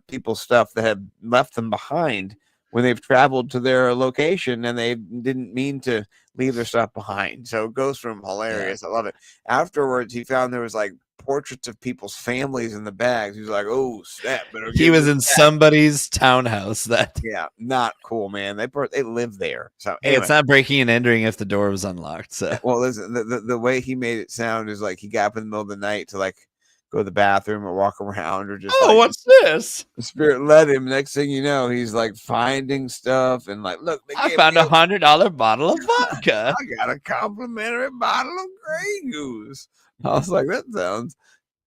people's stuff that have left them behind when they've traveled to their location and they didn't mean to leave their stuff behind. So Ghost Room, hilarious. I love it. Afterwards, he found there was like portraits of people's families in the bags. He was like, "Oh snap!" He was in somebody's townhouse. That not cool, man. They live there. So hey, anyway. it's not breaking and entering if the door was unlocked. So well, listen, the way he made it sound is like he got up in the middle of the night to like go to the bathroom or walk around or just what's this? The spirit led him. Next thing you know, he's like finding stuff and like, look, I found $100 bottle of vodka. I got a complimentary bottle of Grey Goose. I was like, that sounds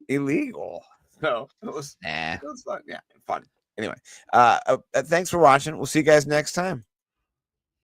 illegal. So it was fun. Yeah, fun. Anyway, thanks for watching. We'll see you guys next time.